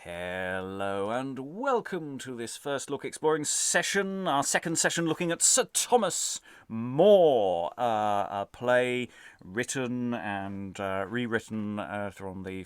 Hello and welcome to this first look exploring session, our second session looking at Sir Thomas More, a play written and rewritten from the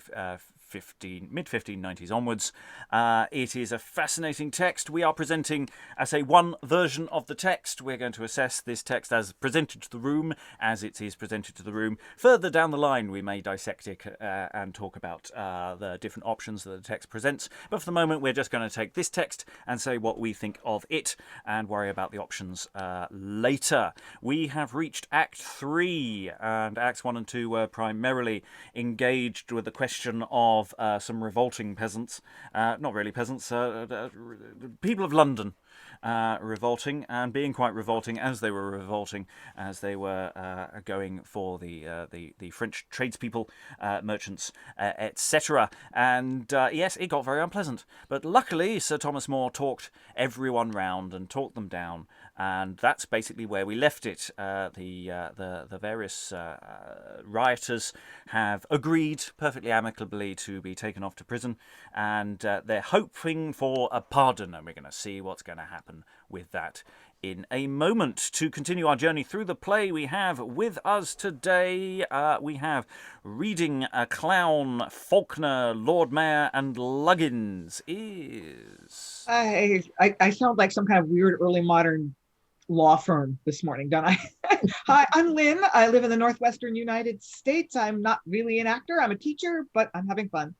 mid-1590s onwards. It is a fascinating text. We are presenting, I say, one version of the text. We're going to assess this text as presented to the room, as it is presented to the room. Further down the line, we may dissect it and talk about the different options that the text presents. But for the moment, we're just going to take this text and say what we think of it and worry about the options later. We have reached Act 3, and Acts 1 and 2 were primarily engaged with the question of some revolting peasants, not really peasants, people of London revolting and being quite revolting as they were going for the French tradespeople, merchants, etc. And yes, it got very unpleasant. But luckily, Sir Thomas More talked everyone round and talked them down, and that's basically where we left it. The various rioters have agreed perfectly amicably to be taken off to prison, and they're hoping for a pardon, and we're going to see what's going to happen with that in a moment. To continue our journey through the play, we have with us today, we have reading a clown, Faulkner, Lord Mayor, and Luggins is... I sound like some kind of weird early modern law firm this morning, don't I? Hi, I'm Lynn. I live in the Northwestern United States. I'm not really an actor. I'm a teacher, but I'm having fun.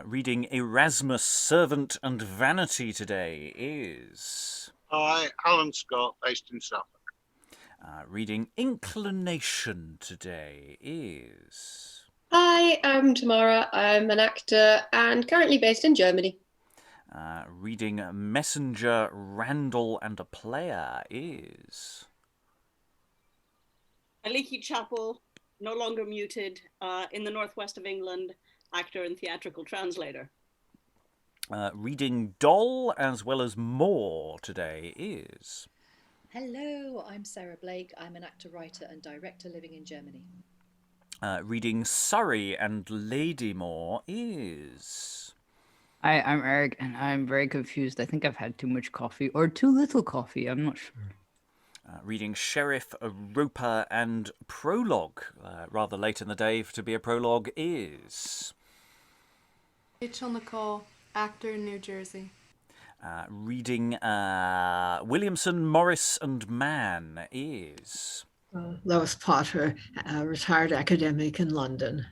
Reading Erasmus, Servant, and Vanity today is... Hi, Helen Scott, based in Suffolk. Reading Inclination today is... Hi, I'm Tamara. I'm an actor and currently based in Germany. Reading Messenger, Randall, and a Player is... Aliki, Chapple, no longer muted, in the northwest of England, actor and theatrical translator. Reading Doll as well as More today is... Hello, I'm Sarah Blake. I'm an actor, writer and director living in Germany. Reading Surrey and Lady More is... Hi, I'm Eric, and I'm very confused. I think I've had too much coffee, or too little coffee, I'm not sure. Reading Sheriff, Roper, and Prologue. Rather late in the day to be a prologue is... Rachael Nicole, actor in New Jersey. Reading Williamson, Morris, and Mann is... Lois Potter, a retired academic in London.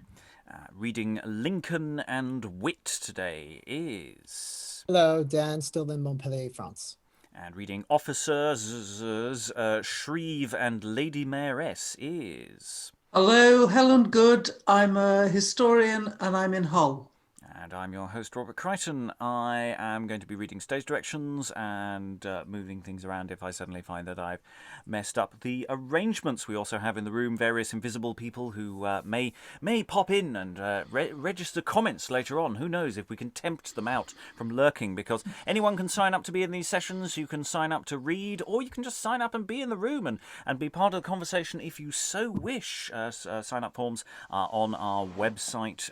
Reading Lincoln and Wit today is... Hello, Dan, still in Montpellier, France. And reading Officers, Shrieve and Lady Mayoress is... Hello, Helen Good. I'm a historian and I'm in Hull. And I'm your host, Robert Crighton. I am going to be reading stage directions and moving things around if I suddenly find that I've messed up the arrangements. We also have in the room various invisible people who may pop in and register comments later on. Who knows if we can tempt them out from lurking, because anyone can sign up to be in these sessions. You can sign up to read, or you can just sign up and be in the room and be part of the conversation if you so wish. Sign-up forms are on our website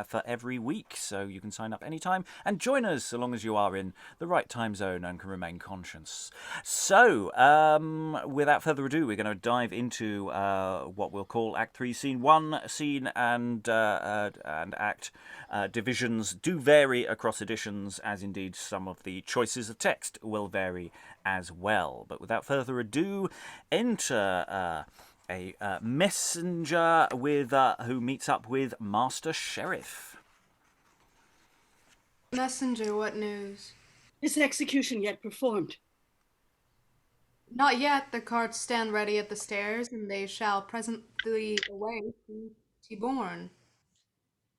for every week. So you can sign up anytime and join us so long as you are in the right time zone and can remain conscious. So, without further ado, we're going to dive into what we'll call Act 3, Scene 1. Scene and Act divisions do vary across editions, as indeed some of the choices of text will vary as well. But without further ado, enter... a messenger with who meets up with Master Sheriff. Messenger, what news? Is execution yet performed? Not yet. The carts stand ready at the stairs, and they shall presently await to be born.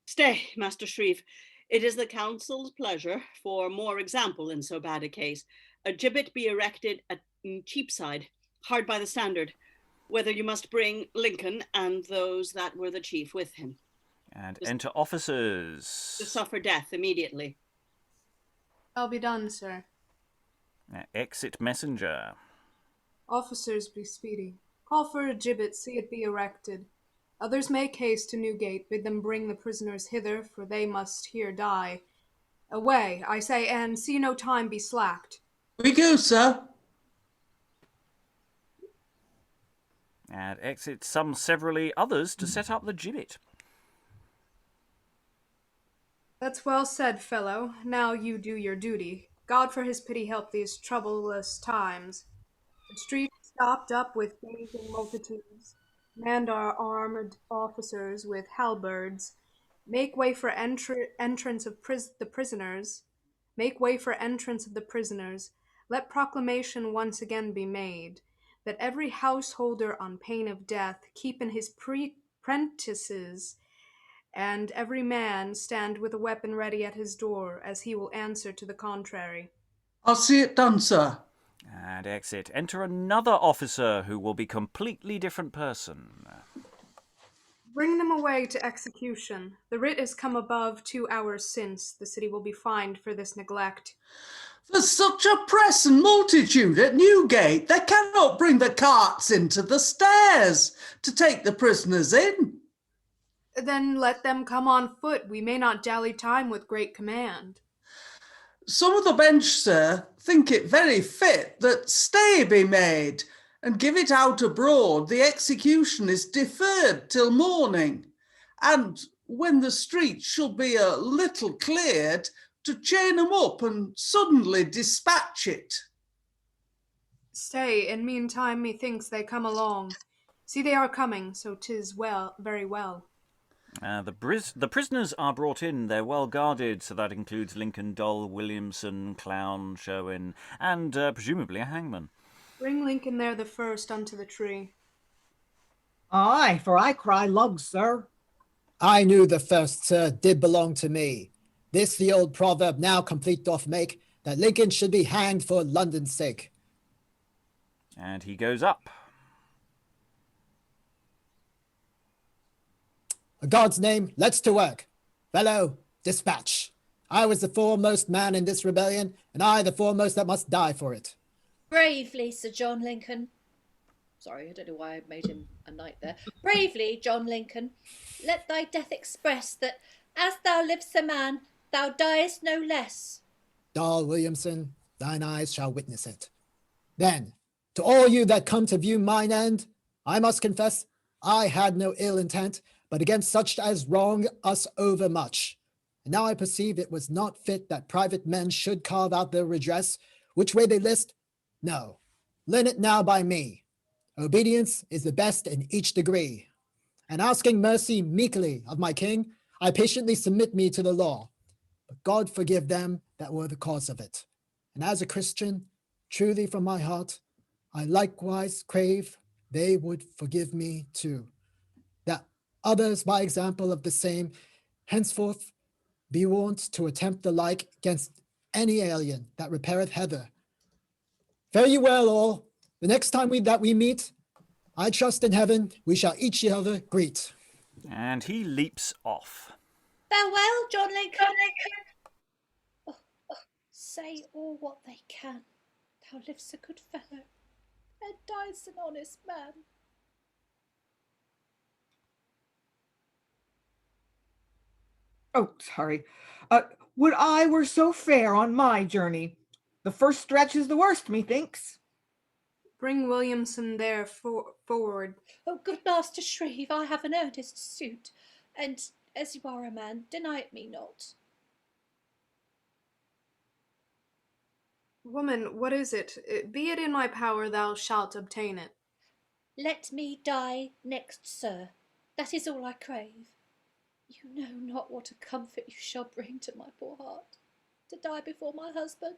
Stay, Master Shrieve. It is the council's pleasure, for more example in so bad a case, a gibbet be erected at Cheapside, hard by the standard, whether you must bring Lincoln and those that were the chief with him. And enter officers. To suffer death immediately. Shall be done, sir. Exit messenger. Officers, be speedy. Call for a gibbet, see it be erected. Others make haste to Newgate, bid them bring the prisoners hither, for they must here die. Away, I say, and see no time be slacked. We go, sir. And exit some severally, others to set up the gibbet. That's well said, fellow. Now you do your duty. God for his pity help these troublous times. The streets stopped up with gazing multitudes, manned our armed officers with halberds. Make way for entrance of the prisoners. Make way for entrance of the prisoners. Let proclamation once again be made, that every householder on pain of death keep in his prentices, and every man stand with a weapon ready at his door, as he will answer to the contrary. I'll see it done, sir. And exit. Enter another officer who will be completely different person. Bring them away to execution. The writ is come above 2 hours since. The city will be fined for this neglect. There's such a press and multitude at Newgate, they cannot bring the carts into the stairs to take the prisoners in. Then let them come on foot. We may not dally time with great command. Some of the bench, sir, think it very fit that stay be made, and give it out abroad the execution is deferred till morning, and when the streets shall be a little cleared, to chain 'em up and suddenly dispatch it. Stay, in meantime methinks they come along. See, they are coming, so 'tis well, very well. The prisoners are brought in. They're well guarded, so that includes Lincoln, Doll, Williamson, Clown, Sherwin, and presumably a hangman. Bring Lincoln there the first unto the tree. Aye, for I cry lugs, sir. I knew the first, sir, did belong to me. This the old proverb now complete doth make, that Lincoln should be hanged for London's sake. And he goes up. In God's name, let's to work. Fellow, dispatch. I was the foremost man in this rebellion, and I the foremost that must die for it. Bravely, Sir John Lincoln. Sorry, I don't know why I made him a knight there. Bravely, John Lincoln, let thy death express that, as thou livest a man, thou diest no less. Doll, Williamson, thine eyes shall witness it. Then, to all you that come to view mine end, I must confess I had no ill intent, but against such as wrong us overmuch. And now I perceive it was not fit that private men should carve out their redress, which way they list. No, learn it now by me. Obedience is the best in each degree. And asking mercy meekly of my king, I patiently submit me to the law. But God forgive them that were the cause of it. And as a Christian, truly from my heart, I likewise crave they would forgive me too. That others, by example of the same, henceforth be warned to attempt the like against any alien that repaireth hither. Fare you well all. The next time that we meet, I trust in heaven we shall each other greet. And he leaps off. Farewell, John Lincoln. Say all what they can. Thou livest a good fellow, and diest an honest man. Oh, sorry. Would I were so fair on my journey. The first stretch is the worst, methinks. Bring Williamson there forward. Oh, good Master Shrieve, I have an earnest suit, and as you are a man, deny it me not. Woman, what is it? Be it in my power, thou shalt obtain it. Let me die next, sir. That is all I crave. You know not what a comfort you shall bring to my poor heart, to die before my husband.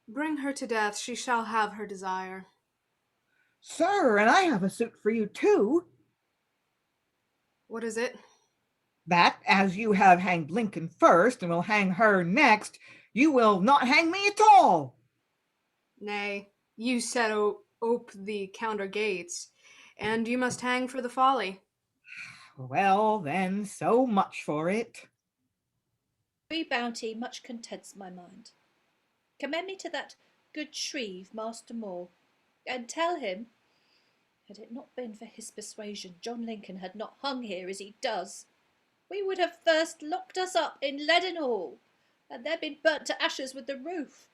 Bring her to death, she shall have her desire. Sir, and I have a suit for you too. What is it? That, as you have hanged Lincoln first and will hang her next, you will not hang me at all. Nay, you set ope the counter gates, and you must hang for the folly. Well, then, so much for it. Free bounty much contents my mind. Commend me to that good Shrieve, Master Moore, and tell him, had it not been for his persuasion, John Lincoln had not hung here as he does. we would have first locked us up in Leadenhall, and then been burnt to ashes with the roof.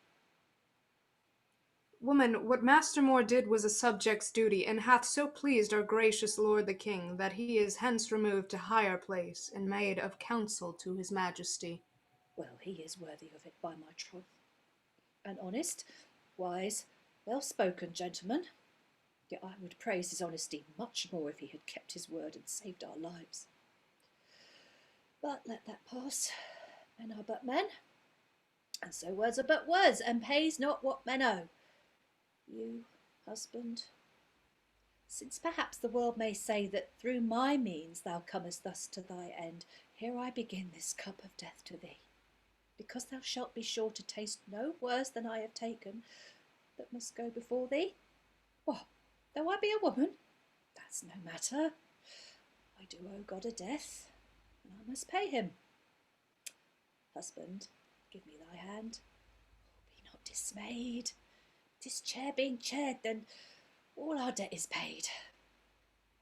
Woman, what Master More did was a subject's duty, and hath so pleased our gracious lord the king, that he is hence removed to higher place, and made of counsel to his majesty. Well, he is worthy of it, by my troth. An honest, wise, well-spoken gentleman. Yet I would praise his honesty much more if he had kept his word and saved our lives. But let that pass. Men are but men, and so words are but words, and pays not what men owe. You, husband, since perhaps the world may say that through my means thou comest thus to thy end, here I begin this cup of death to thee, because thou shalt be sure to taste no worse than I have taken, that must go before thee. What, though I be a woman? That's no matter. I do owe God a death, and I must pay him. Husband, give me thy hand. Be not dismayed. 'Tis chair being chaired, then all our debt is paid.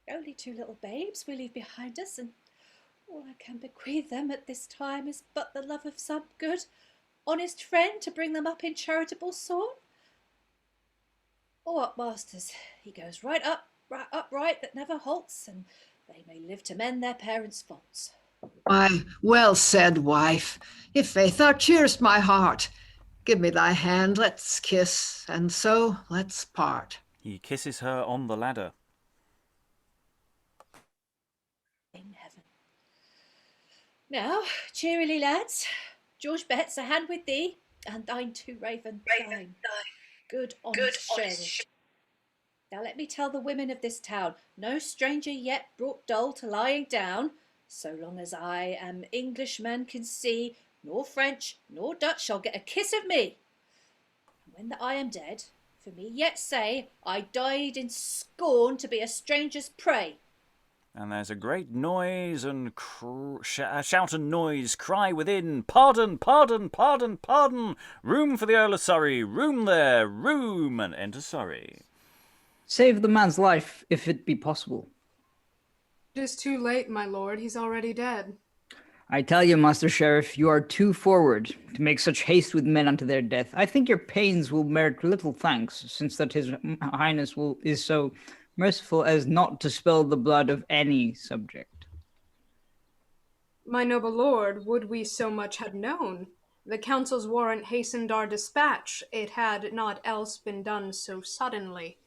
Only 2 little babes we leave behind us, and all I can bequeath them at this time is but the love of some good, honest friend to bring them up in charitable sort. Or what, masters? He goes right upright that never halts, and they may live to mend their parents' faults. Why, well said, wife. I' faith, thou cheerest my heart. Give me thy hand, let's kiss, and so let's part. He kisses her on the ladder. In heaven. Now, cheerily, lads. George Betts, a hand with thee, and thine too, Raven, thine. Good, honest Sheriff. Now let me tell the women of this town, no stranger yet brought dole to lying down, so long as I am Englishmen can see, nor French, nor Dutch shall get a kiss of me. And when that I am dead, for me yet say, I died in scorn to be a stranger's prey. And there's a great noise and shout and noise, cry within, pardon, pardon, pardon, pardon, room for the Earl of Surrey, room there, room, and enter Surrey. Save the man's life, if it be possible. It is too late, my lord. He's already dead. I tell you, Master Sheriff, you are too forward to make such haste with men unto their death. I think your pains will merit little thanks, since that his highness is so merciful as not to spill the blood of any subject. My noble lord, would we so much had known. The council's warrant hastened our dispatch. It had not else been done so suddenly.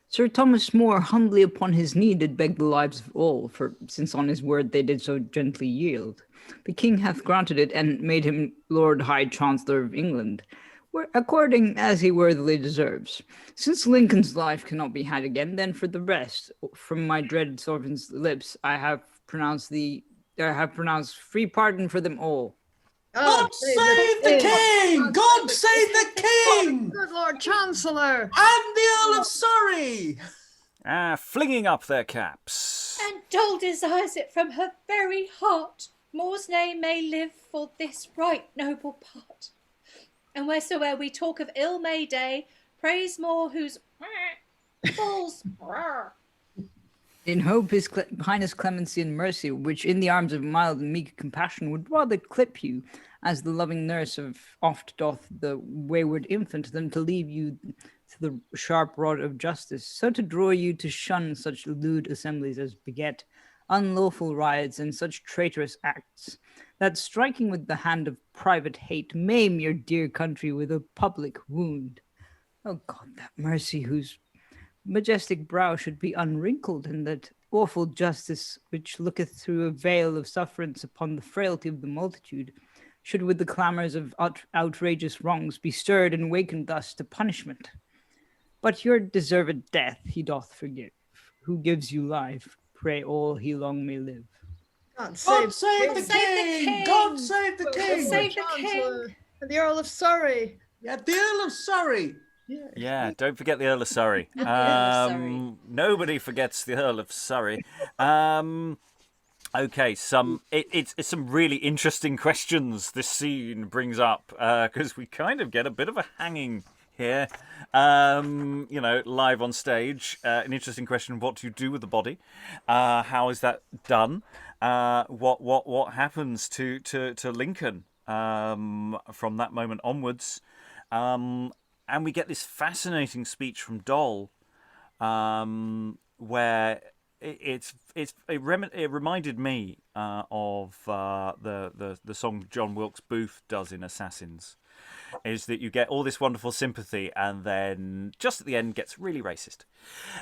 Sir Thomas More humbly upon his knee did beg the lives of all, for since on his word they did so gently yield, the king hath granted it, and made him Lord High Chancellor of England, according as he worthily deserves. Since Lincoln's life cannot be had again, then for the rest, from my dread sovereign's lips, I have pronounced free pardon for them all. God save the king! God save the king! Good Lord Chancellor! And the Earl of Surrey! Flinging up their caps. And Dole desires it from her very heart. More's name may live for this right noble part. And wheresoe'er we talk of ill May Day, praise More whose falls. In hope his highness clemency and mercy, which in the arms of mild and meek compassion would rather clip you, as the loving nurse of oft doth the wayward infant, than to leave you to the sharp rod of justice, so to draw you to shun such lewd assemblies as beget unlawful riots and such traitorous acts, that striking with the hand of private hate, maim your dear country with a public wound. O God, that mercy whose majestic brow should be unwrinkled, and that awful justice which looketh through a veil of sufferance upon the frailty of the multitude, should with the clamours of outrageous wrongs be stirred and wakened thus to punishment. But your deserved death he doth forgive, who gives you life, pray all he long may live. God save the king! God save the king! Save the king! And the Earl of Surrey! Yeah, the Earl of Surrey! Yeah, don't forget the Earl of Surrey. Nobody forgets the Earl of Surrey. Okay, it's some really interesting questions this scene brings up, because we kind of get a bit of a hanging here, live on stage. An interesting question: what do you do with the body? How is that done? What happens to Lincoln from that moment onwards? And we get this fascinating speech from Doll, where it reminded me of the song John Wilkes Booth does in Assassins. Is that you get all this wonderful sympathy, and then just at the end gets really racist,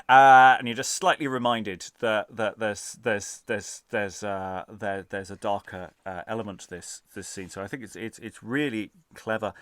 and you're just slightly reminded that there's a darker element to this scene. So I think it's really clever.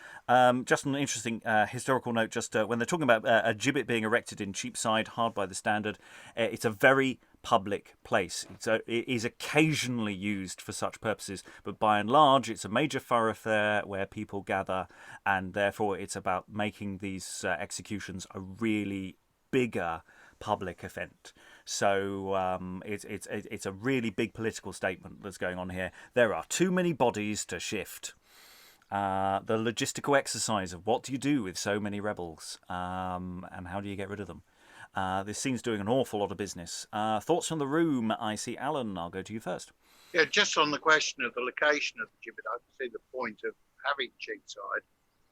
Just an interesting historical note. Just when they're talking about a gibbet being erected in Cheapside, hard by the Standard, it's a very public place. It is occasionally used for such purposes, but by and large it's a major thoroughfare where people gather, and therefore it's about making these executions a really bigger public event. So it's a really big political statement that's going on here. There are too many bodies to shift. The logistical exercise of what do you do with so many rebels, and how do you get rid of them? This scene's doing an awful lot of business. Thoughts from the room? I see Alan. I'll go to you first. Yeah, just on the question of the location of the gibbet, I can see the point of having Cheapside,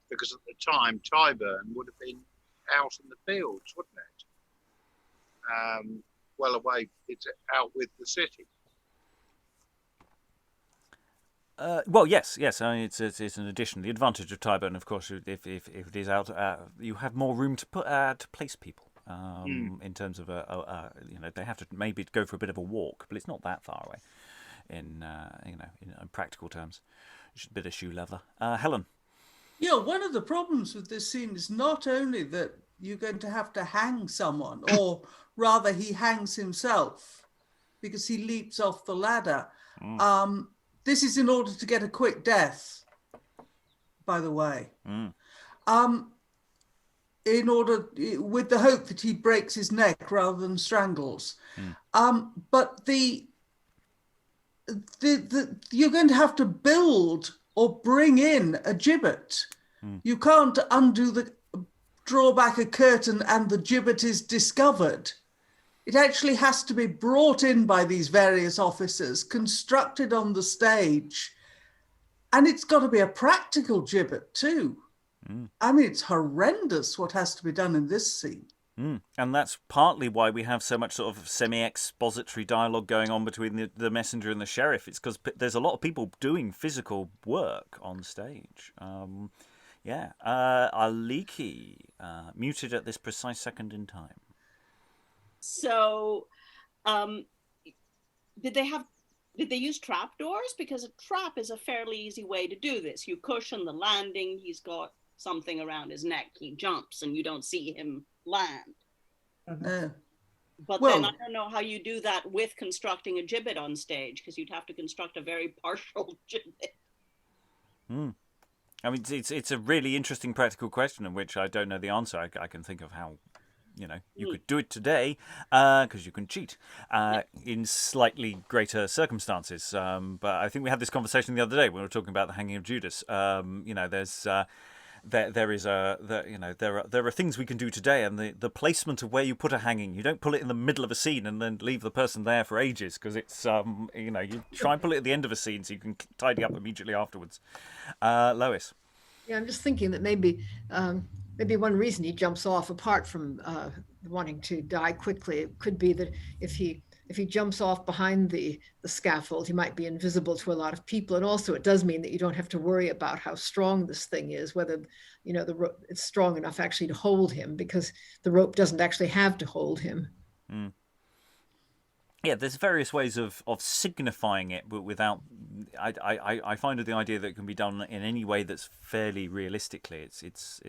because at the time Tyburn would have been out in the fields, wouldn't it? Well away, it's out with the city. Well, yes. I mean, it's an addition. The advantage of Tyburn, of course, if it is out, you have more room to place people. In terms of they have to maybe go for a bit of a walk, but it's not that far away. In practical terms, it's a bit of shoe leather. Helen. Yeah, one of the problems with this scene is not only that you're going to have to hang someone, or rather, he hangs himself because he leaps off the ladder. This is in order to get a quick death, by the way. In order, with the hope that he breaks his neck rather than strangles. But you're going to have to build or bring in a gibbet. You can't draw back a curtain and the gibbet is discovered. It actually has to be brought in by these various officers, constructed on the stage, and it's got to be a practical gibbet too. I mean, it's horrendous what has to be done in this scene. And that's partly why we have so much sort of semi-expository dialogue going on between the messenger and the sheriff. It's because there's a lot of people doing physical work on stage. Aliki, muted at this precise second in time. So, did they use trapdoors? Because a trap is a fairly easy way to do this. You cushion the landing. He's got something around his neck. He jumps and you don't see him land. But then I don't know how you do that with constructing a gibbet on stage, because you'd have to construct a very partial gibbet. I mean, it's a really interesting practical question in which I don't know the answer. I can think of how you could do it today because you can cheat in slightly greater circumstances. But I think we had this conversation the other day when we were talking about the hanging of Judas. There are things we can do today, and the placement of where you put a hanging, you don't pull it in the middle of a scene and then leave the person there for ages, because it's you try and pull it at the end of a scene so you can tidy up immediately afterwards. Lois. Yeah, I'm just thinking that maybe one reason he jumps off, apart from wanting to die quickly, it could be that if he jumps off behind the scaffold, he might be invisible to a lot of people. And also it does mean that you don't have to worry about how strong this thing is, whether the rope it's strong enough actually to hold him, because the rope doesn't actually have to hold him. Yeah, there's various ways of signifying it, but without. I find the idea that it can be done in any way that's fairly realistically. It's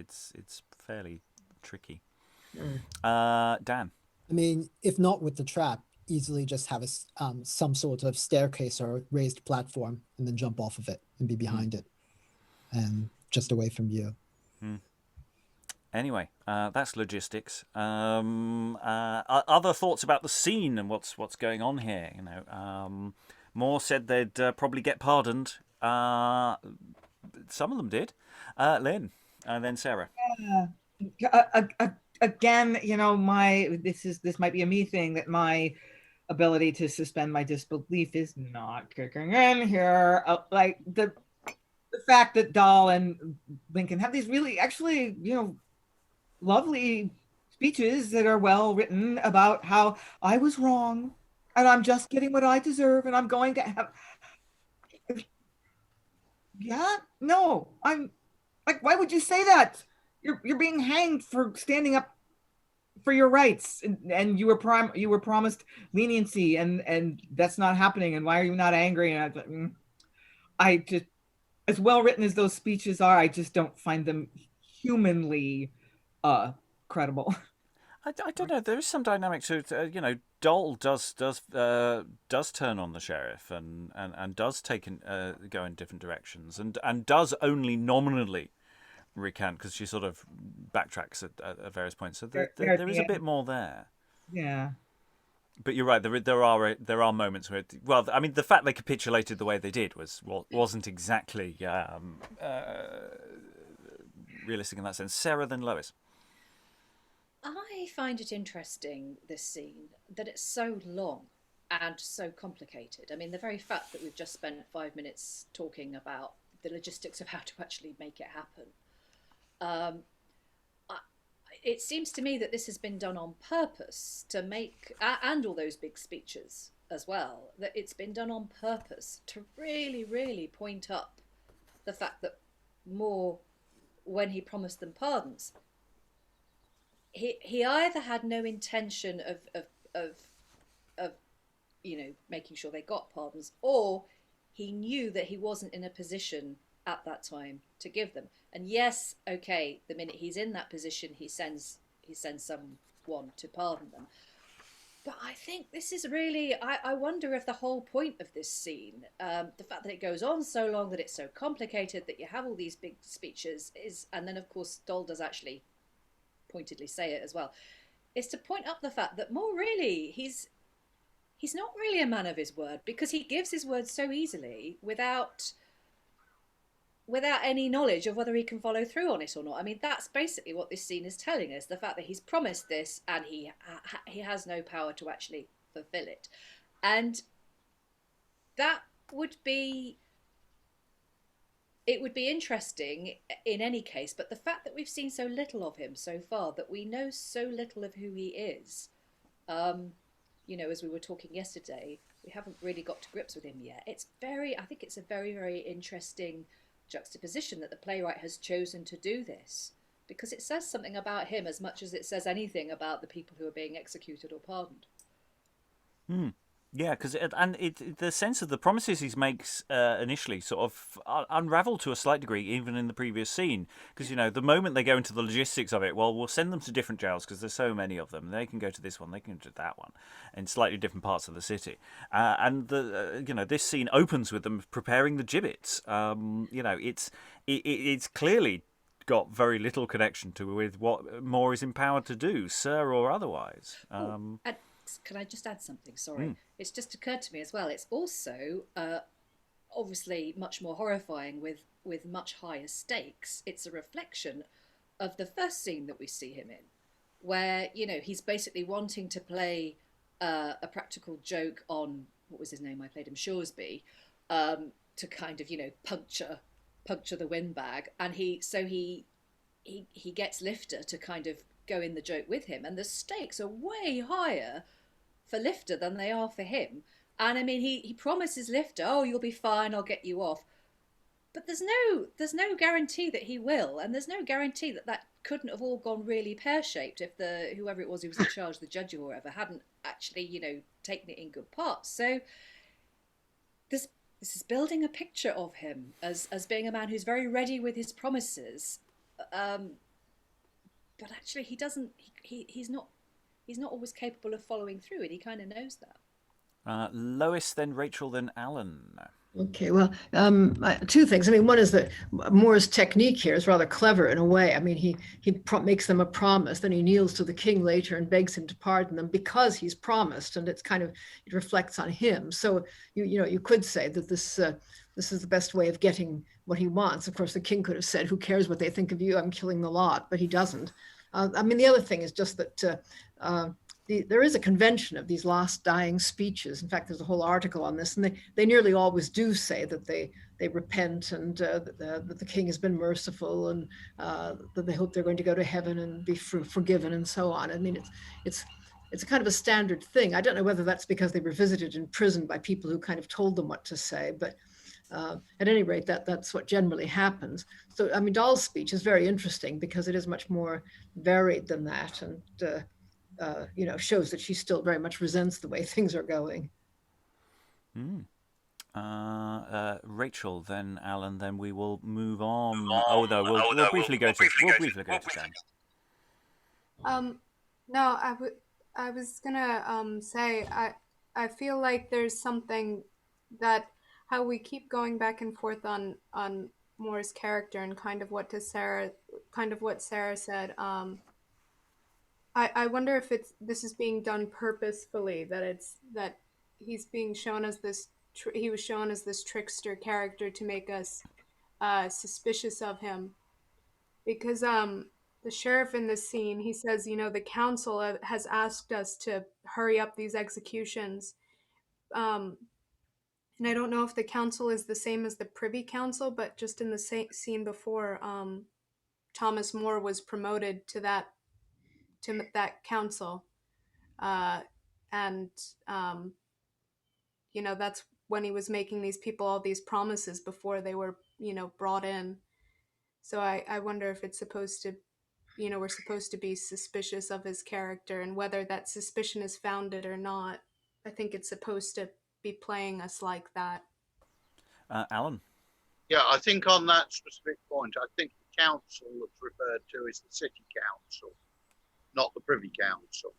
fairly tricky. Dan. I mean, if not with the trap, easily just have some sort of staircase or raised platform and then jump off of it and be behind it and just away from view. Anyway, that's logistics. Other thoughts about the scene and what's going on here? Moore said they'd probably get pardoned. Some of them did. Lynn, and then Sarah. Again, this might be a me thing, that my ability to suspend my disbelief is not kicking in here. Like the fact that Dahl and Lincoln have these really, actually, lovely speeches that are well written about how I was wrong and I'm just getting what I deserve and I'm going to have. Yeah, no, I'm like, why would you say that? You're being hanged for standing up for your rights, and you were promised leniency, and that's not happening. And why are you not angry? And I just, as well written as those speeches are, I just don't find them humanly credible. I don't know. There is some dynamic to Dole does turn on the sheriff and does go in different directions and does only nominally recant, because she sort of backtracks at various points. So there is a bit more there. Yeah. But you're right. There are moments where, the fact they capitulated the way they did wasn't exactly realistic in that sense. Sarah, then Lois. I find it interesting, this scene, that it's so long and so complicated. I mean, the very fact that we've just spent 5 minutes talking about the logistics of how to actually make it happen. It seems to me that this has been done on purpose to make, and all those big speeches as well, that it's been done on purpose to really, really point up the fact that Moore, when he promised them pardons, he either had no intention of making sure they got pardons, or he knew that he wasn't in a position at that time to give them. And yes, okay, the minute he's in that position, he sends someone to pardon them. But I think this is really, I wonder if the whole point of this scene, the fact that it goes on so long, that it's so complicated, that you have all these big speeches, and then of course Dole does actually pointedly say it as well, is to point up the fact that Moore really, he's not really a man of his word, because he gives his word so easily without any knowledge of whether he can follow through on it or not. I mean, that's basically what this scene is telling us, the fact that he's promised this and he has no power to actually fulfill it. And that would be, it would be interesting in any case, but the fact that we've seen so little of him so far, that we know so little of who he is, as we were talking yesterday, we haven't really got to grips with him yet. I think it's a very, very interesting juxtaposition that the playwright has chosen to do this, because it says something about him as much as it says anything about the people who are being executed or pardoned. Yeah, because the sense of the promises he makes initially sort of unravel to a slight degree, even in the previous scene. Because, the moment they go into the logistics of it, well, we'll send them to different jails because there's so many of them. They can go to this one, they can go to that one, in slightly different parts of the city. And this scene opens with them preparing the gibbets. It's clearly got very little connection with what Moore is empowered to do, sir or otherwise. Can I just add something? Sorry. It's just occurred to me as well. It's also obviously much more horrifying with much higher stakes. It's a reflection of the first scene that we see him in, where, he's basically wanting to play a practical joke on, what was his name? I played him Shoresby, to kind of, puncture the windbag. And he gets Lifter to kind of go in the joke with him. And the stakes are way higher for Lifter than they are for him. And I mean, he promises Lifter, oh, you'll be fine, I'll get you off. But there's no guarantee that he will, and there's no guarantee that couldn't have all gone really pear-shaped if whoever it was who was in charge, the judge or whatever, hadn't actually, taken it in good parts. So this is building a picture of him as being a man who's very ready with his promises. But actually he doesn't, he's not always capable of following through, and he kind of knows that. Lois, then Rachael, then Alan. Okay, well, two things. I mean, one is that Moore's technique here is rather clever in a way. I mean, he makes them a promise, then he kneels to the king later and begs him to pardon them because he's promised, and it reflects on him. So you could say that this this is the best way of getting what he wants. Of course, the king could have said, who cares what they think of you? I'm killing the lot, but he doesn't. I mean, the other thing is just that there is a convention of these last dying speeches. In fact, there's a whole article on this, and they nearly always do say that they repent and that the king has been merciful, and that they hope they're going to go to heaven and be forgiven and so on. I mean, it's a kind of a standard thing. I don't know whether that's because they were visited in prison by people who kind of told them what to say, but at any rate, that's what generally happens. So, I mean, Dahl's speech is very interesting because it is much more varied than that, and shows that she still very much resents the way things are going. Rachael, then Alan, then we will move on. We'll briefly go to Dan. No, I was gonna say I feel like there's something that how we keep going back and forth on Moore's character and kind of what Sarah said. I wonder if this is being done purposefully, that he's being shown as this he was shown as this trickster character to make us suspicious of him, because the sheriff in this scene, he says, the council has asked us to hurry up these executions. And I don't know if the council is the same as the Privy Council, but just in the scene before, Thomas More was promoted to that council. That's when he was making these people all these promises before they were, brought in. So I wonder if it's supposed to, we're supposed to be suspicious of his character, and whether that suspicion is founded or not. I think it's supposed to be playing us like that. Alan? Yeah, I think on that specific point, I think the council that's referred to is the city council, not the Privy Council.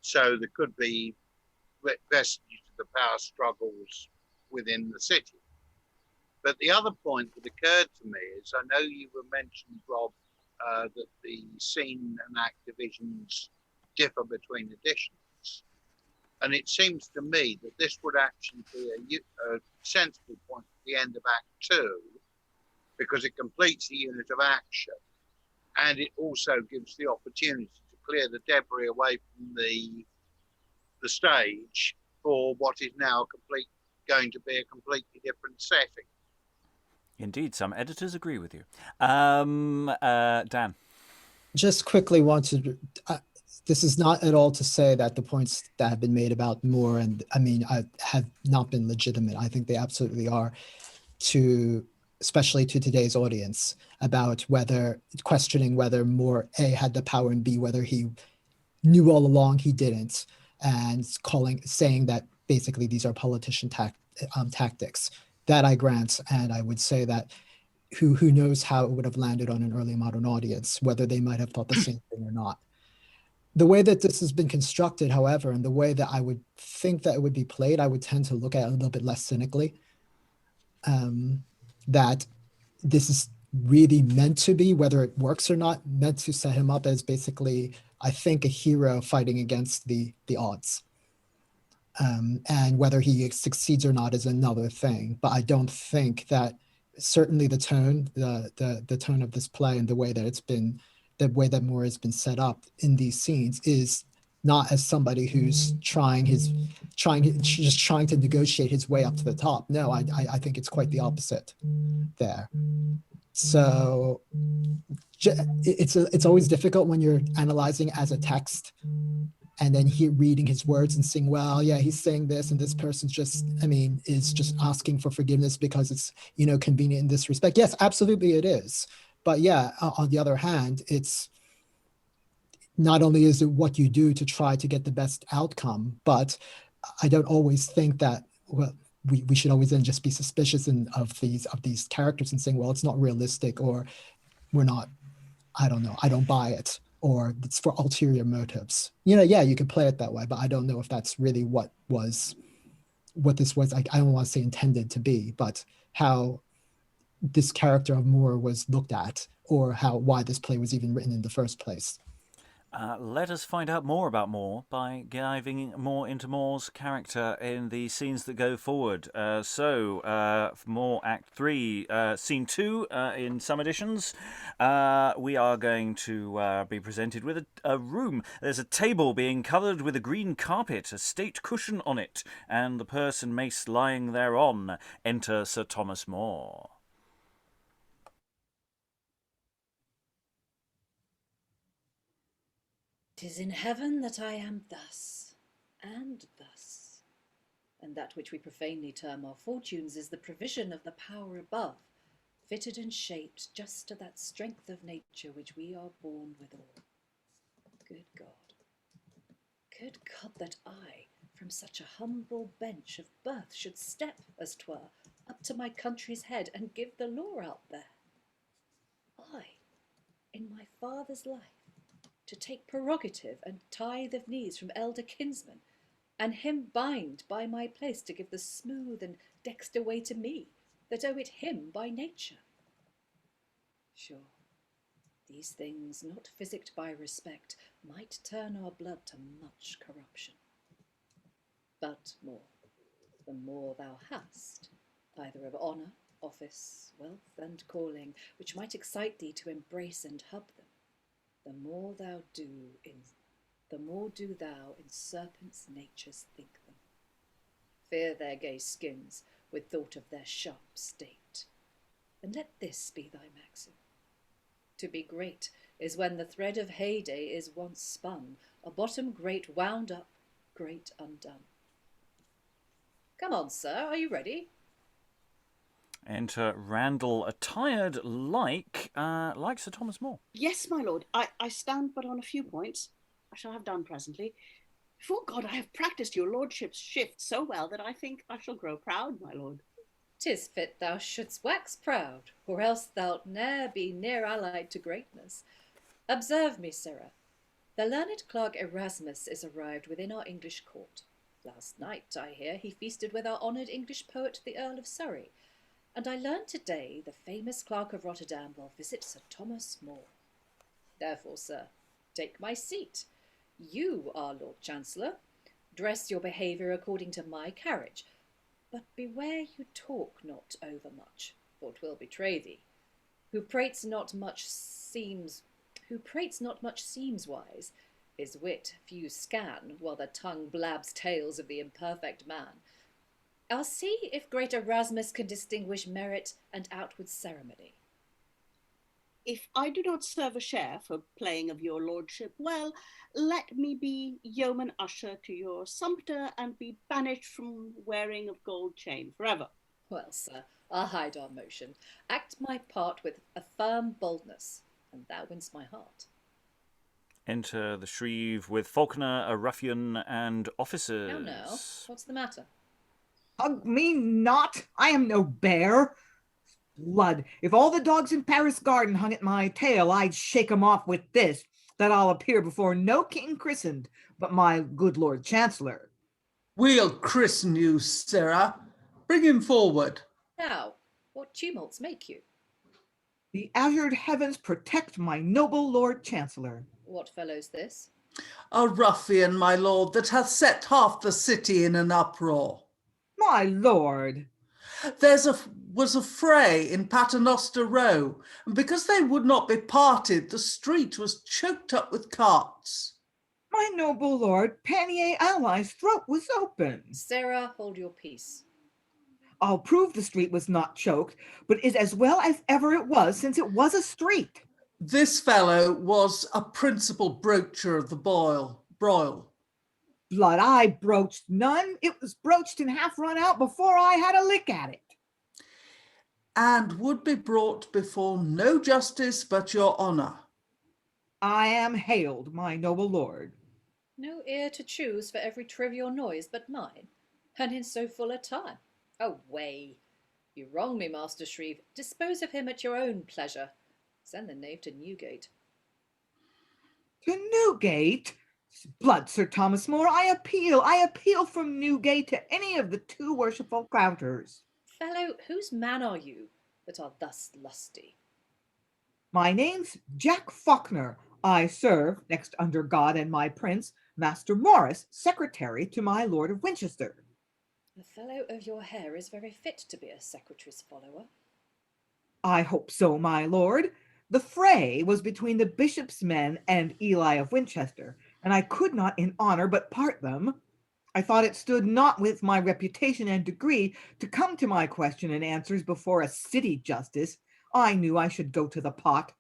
So there could be vestiges of the power struggles within the city. But the other point that occurred to me is, I know you were mentioned, Rob, that the scene and act divisions differ between editions. And it seems to me that this would actually be a sensible point at the end of Act 2, because it completes the unit of action, and it also gives the opportunity to clear the debris away from the stage for what is now going to be a completely different setting. Indeed, some editors agree with you. Dan? Just quickly wanted this is not at all to say that the points that have been made about Moore have not been legitimate. I think they absolutely are, especially to today's audience, about questioning whether Moore A, had the power, and B, whether he knew all along he didn't, and saying that basically these are politician tactics. That I grant, and I would say that who knows how it would have landed on an early modern audience, whether they might have thought the same thing or not. The way that this has been constructed, however, and the way that I would think that it would be played, I would tend to look at it a little bit less cynically. That this is really meant to be, whether it works or not, meant to set him up as basically, I think, a hero fighting against the odds. And whether he succeeds or not is another thing. But I don't think that, certainly the tone, the tone of this play and the way that Moore has been set up in these scenes is not as somebody who's trying to negotiate his way up to the top. No, I think it's quite the opposite there. So it's always difficult when you're analyzing as a text and then reading his words and saying, well, yeah, he's saying this, and this person's is just asking for forgiveness because it's, convenient in this respect. Yes, absolutely it is. But yeah, on the other hand, it's not only is it what you do to try to get the best outcome, but I don't always think that, well, we should always then just be suspicious of these characters and saying, well, it's not realistic, or we're not, I don't know, I don't buy it, or it's for ulterior motives. Yeah, you could play it that way, but I don't know if that's really what this was. I don't want to say intended to be, but how this character of Moore was looked at, or why this play was even written in the first place. Let us find out more about Moore by diving more into Moore's character in the scenes that go forward. For Moore Act 3, Scene 2 in some editions, we are going to be presented with a room. There's a table being covered with a green carpet, a state cushion on it, and the person mace lying thereon. Enter Sir Thomas More. 'Tis in heaven that I am thus, and thus. And that which we profanely term our fortunes is the provision of the power above, fitted and shaped just to that strength of nature which we are born withal. Good God, that I, from such a humble bench of birth, should step, as 'twere, up to my country's head and give the law out there. I, in my father's life, to take prerogative and tithe of knees from elder kinsmen, and him bind by my place to give the smooth and dexter way to me, that owe it him by nature. Sure, these things, not physicked by respect, might turn our blood to much corruption. But more, the more thou hast, either of honour, office, wealth, and calling, which might excite thee to embrace and hub them, the more do thou in serpents' natures think them. Fear their gay skins with thought of their sharp state. And let this be thy maxim. To be great is when the thread of heyday is once spun, a bottom great wound up, great undone. Come on, sir, are you ready? Enter Randall, attired like Sir Thomas More. Yes, my lord. I stand but on a few points. I shall have done presently. Before God, I have practised your lordship's shift so well that I think I shall grow proud, my lord. 'Tis fit thou shouldst wax proud, or else thou'lt ne'er be near allied to greatness. Observe me, sirrah. The learned clerk Erasmus is arrived within our English court. Last night, I hear, he feasted with our honoured English poet, the Earl of Surrey, and I learn today the famous clerk of Rotterdam will visit Sir Thomas More. Therefore, sir, take my seat. You are Lord Chancellor. Dress your behaviour according to my carriage, but beware you talk not overmuch, for 'twill betray thee. Who prates not much seems wise. His wit few scan, while the tongue blabs tales of the imperfect man. I'll see if great Erasmus can distinguish merit and outward ceremony. If I do not serve a share for playing of your lordship, well, let me be yeoman usher to your sumpter and be banished from wearing of gold chain forever. Well, sir, I'll hide our motion, act my part with a firm boldness, and thou winst my heart. Enter the Shrieve with Faulkner, a ruffian, and officers. Now, what's the matter? Hug me not, I am no bear. Blood, if all the dogs in Paris Garden hung at my tail, I'd shake 'em off with this, that I'll appear before no king christened, but my good Lord Chancellor. We'll christen you, sirrah. Bring him forward. Now, what tumults make you? The azured heavens protect my noble Lord Chancellor. What fellow's this? A ruffian, my lord, that hath set half the city in an uproar. My lord. Was a fray in Paternoster Row, and because they would not be parted, the street was choked up with carts. My noble lord, Panier Ally's throat was open. Sarah, hold your peace. I'll prove the street was not choked, but is as well as ever it was, since it was a street. This fellow was a principal broacher of the broil. Blood, I broached none. It was broached and half run out before I had a lick at it. And would be brought before no justice but your honour. I am hailed, my noble lord. No ear to choose for every trivial noise but mine, and in so full a time. Away! You wrong me, Master Shrieve. Dispose of him at your own pleasure. Send the knave to Newgate. To Newgate? Blood, Sir Thomas More, I appeal from Newgate to any of the two worshipful counters. Fellow, whose man are you that are thus lusty? My name's Jack Faulkner. I serve, next under God and my prince, Master Morris, secretary to my Lord of Winchester. The fellow of your hair is very fit to be a secretary's follower. I hope so, my lord. The fray was between the bishop's men and Eli of Winchester, and I could not in honor but part them. I thought it stood not with my reputation and degree to come to my question and answers before a city justice. I knew I should go to the pot.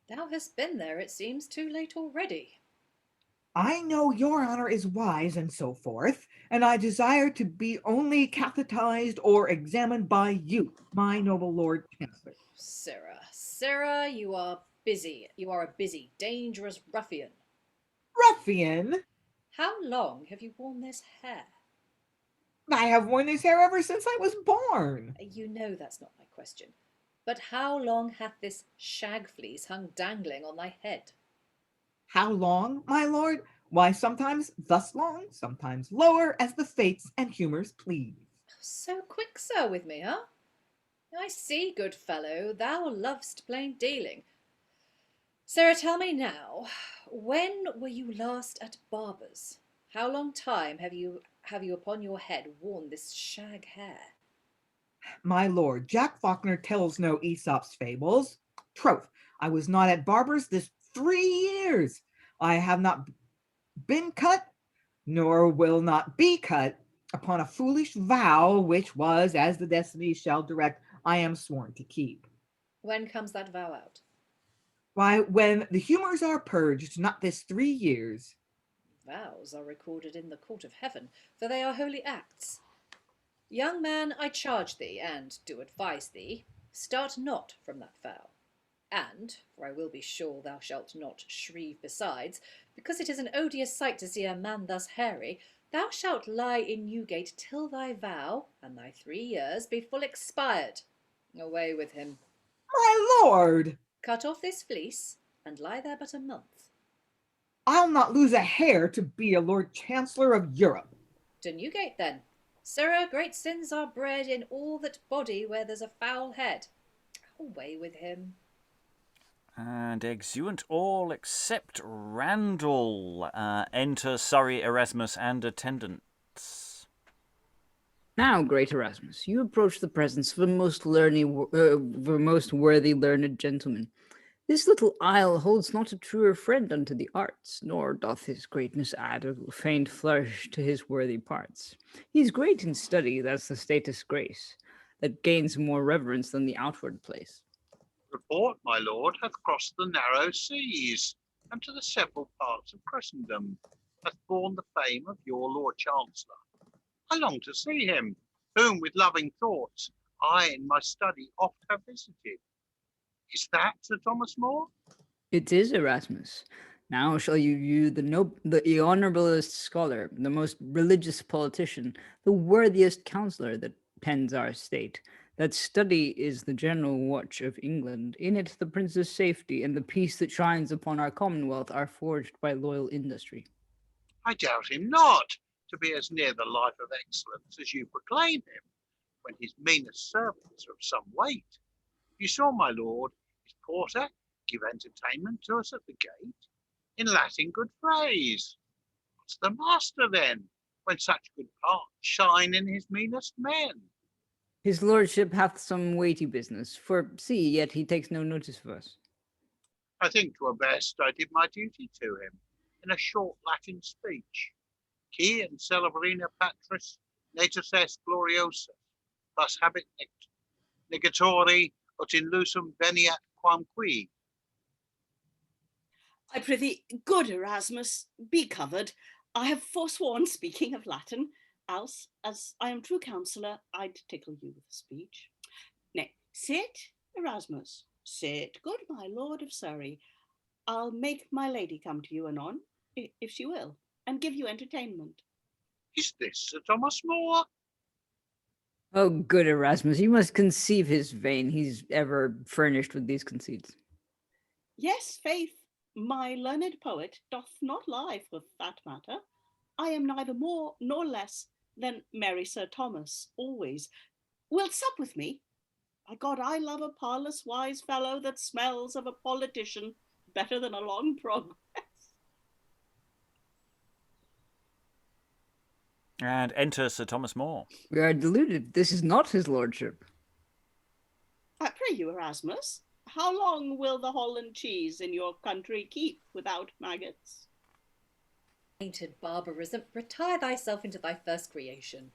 Thou hast been there, it seems, too late already. I know your honor is wise and so forth, and I desire to be only catechised or examined by you, my noble Lord Chancellor. Sarah, you are busy. You are a busy, dangerous ruffian. Ruffian? How long have you worn this hair? I have worn this hair ever since I was born. You know that's not my question. But how long hath this shag fleece hung dangling on thy head? How long, my lord? Why, sometimes thus long, sometimes lower, as the fates and humours please. So quick, sir, with me, huh? I see, good fellow, thou lovest plain dealing. Sarah, tell me now, when were you last at barber's? How long time have you upon your head worn this shag hair? My lord, Jack Faulkner tells no Aesop's fables. Troth, I was not at barber's this 3 years. I have not been cut, nor will not be cut, upon a foolish vow, which was, as the destinies shall direct, I am sworn to keep. When comes that vow out? Why, when the humours are purged, not this 3 years. Vows are recorded in the court of heaven, for they are holy acts. Young man, I charge thee, and do advise thee, start not from that vow. And, for I will be sure thou shalt not shrieve besides, because it is an odious sight to see a man thus hairy, thou shalt lie in Newgate till thy vow, and thy 3 years, be full expired. Away with him. My lord! Cut off this fleece, and lie there but a month. I'll not lose a hair to be a Lord Chancellor of Europe. To Newgate, then. Sirrah, great sins are bred in all that body where there's a foul head. Away with him. And exeunt all except Randall. Enter Surrey, Erasmus, and attendants. Now, great Erasmus, you approach the presence of a most worthy learned gentleman. This little isle holds not a truer friend unto the arts, nor doth his greatness add a faint flourish to his worthy parts. He is great in study, that's the status grace, that gains more reverence than the outward place. Report, my lord, hath crossed the narrow seas, and to the several parts of Christendom, hath borne the fame of your Lord Chancellor. I long to see him, whom with loving thoughts I in my study oft have visited. Is that Sir Thomas More? It is, Erasmus. Now shall you view the honorablest scholar, the most religious politician, the worthiest counsellor that pens our state. That study is the general watch of England. In it the prince's safety and the peace that shines upon our commonwealth are forged by loyal industry. I doubt him not to be as near the life of excellence as you proclaim him, when his meanest servants are of some weight. You saw, my lord, his porter give entertainment to us at the gate, in Latin good phrase. What's the master then, when such good parts shine in his meanest men? His lordship hath some weighty business, for see, yet he takes no notice of us. I think 'twere best I did my duty to him in a short Latin speech. Qui in celebrina patris natus est gloriosa, thus habet negatori ut in lusum veniat quam qui. I prithee, good Erasmus, be covered. I have forsworn speaking of Latin, else, as I am true counsellor, I'd tickle you with speech. Nay, sit, Erasmus, sit, good my lord of Surrey. I'll make my lady come to you anon, if she will, and give you entertainment. Is this Sir Thomas More? Oh, good Erasmus, you must conceive his vein. He's ever furnished with these conceits. Yes, faith, my learned poet doth not lie for that matter. I am neither more nor less than merry Sir Thomas always. Wilt sup with me? By God, I love a parlous wise fellow that smells of a politician. better than a long progress. And enter Sir Thomas More. We are deluded. This is not his lordship. Pray you, Erasmus, how long will the Holland cheese in your country keep without maggots? Tainted barbarism, retire thyself into thy first creation.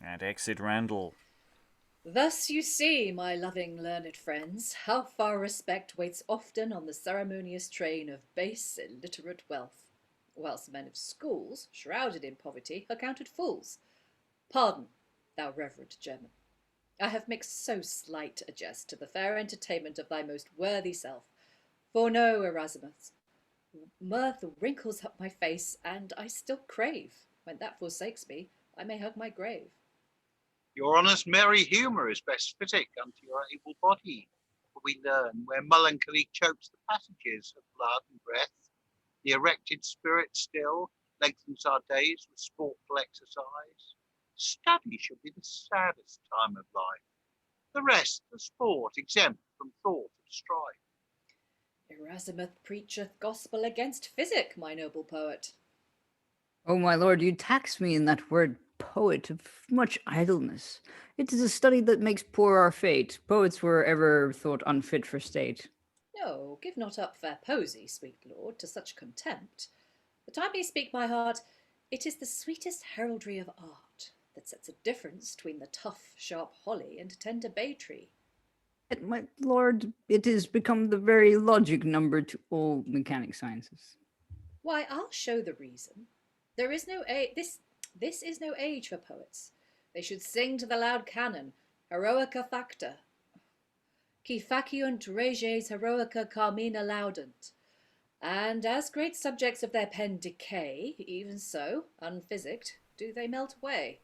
And exit Randall. Thus you see, my loving learned friends, how far respect waits often on the ceremonious train of base illiterate wealth, whilst men of schools, shrouded in poverty, are counted fools. Pardon, thou reverend German. I have mixed so slight a jest to the fair entertainment of thy most worthy self. For know, Erasmus, mirth wrinkles up my face, and I still crave. When that forsakes me, I may hug my grave. Your honest merry humour is best fitting unto your able body, for we learn where melancholy chokes the passages of blood and breath, the erected spirit still lengthens our days with sportful exercise. Study should be the saddest time of life, the rest the sport exempt from thought and strife. Erasmus preacheth gospel against physic, my noble poet. Oh, my lord, you tax me in that word poet of much idleness. It is a study that makes poor our fate. Poets were ever thought unfit for state. No, give not up fair posy, sweet lord, to such contempt. But I may speak my heart, it is the sweetest heraldry of art that sets a difference between the tough, sharp holly and tender bay tree. Yet, my lord, it is become the very logic number to all mechanic sciences. Why, I'll show the reason. There is no this is no age for poets. They should sing to the loud canon, heroica facta. Qui faciunt reges heroica carmina laudant. And as great subjects of their pen decay, even so, unphysicked, do they melt away.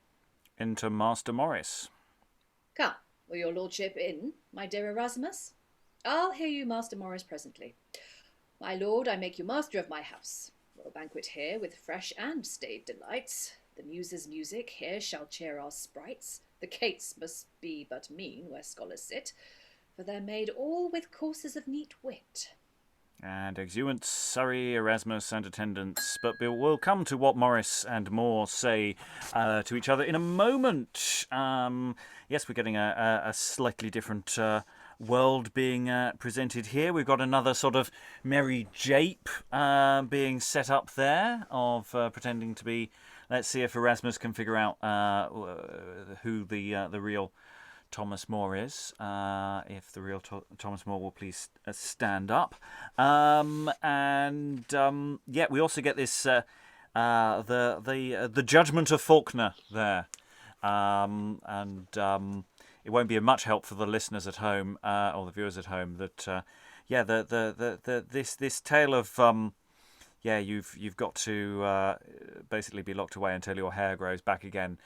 Enter Master Morris. Come, will your lordship in, my dear Erasmus? I'll hear you, Master Morris, presently. My lord, I make you master of my house. We'll banquet here with fresh and staid delights. The muses' music here shall cheer our sprites. The cates must be but mean where scholars sit, for they're made all with courses of neat wit. And exeunt Surrey, Erasmus, and attendants. But we'll come to what Morris and Moore say to each other in a moment. Yes, we're getting a slightly different world being presented here. We've got another sort of merry jape being set up there of pretending to be. Let's see if Erasmus can figure out who the real Thomas More is. If the real Thomas More will please stand up. Yeah, we also get this the judgment of Faulkner there, it won't be of much help for the listeners at home or the viewers at home that this tale of you've got to basically be locked away until your hair grows back again.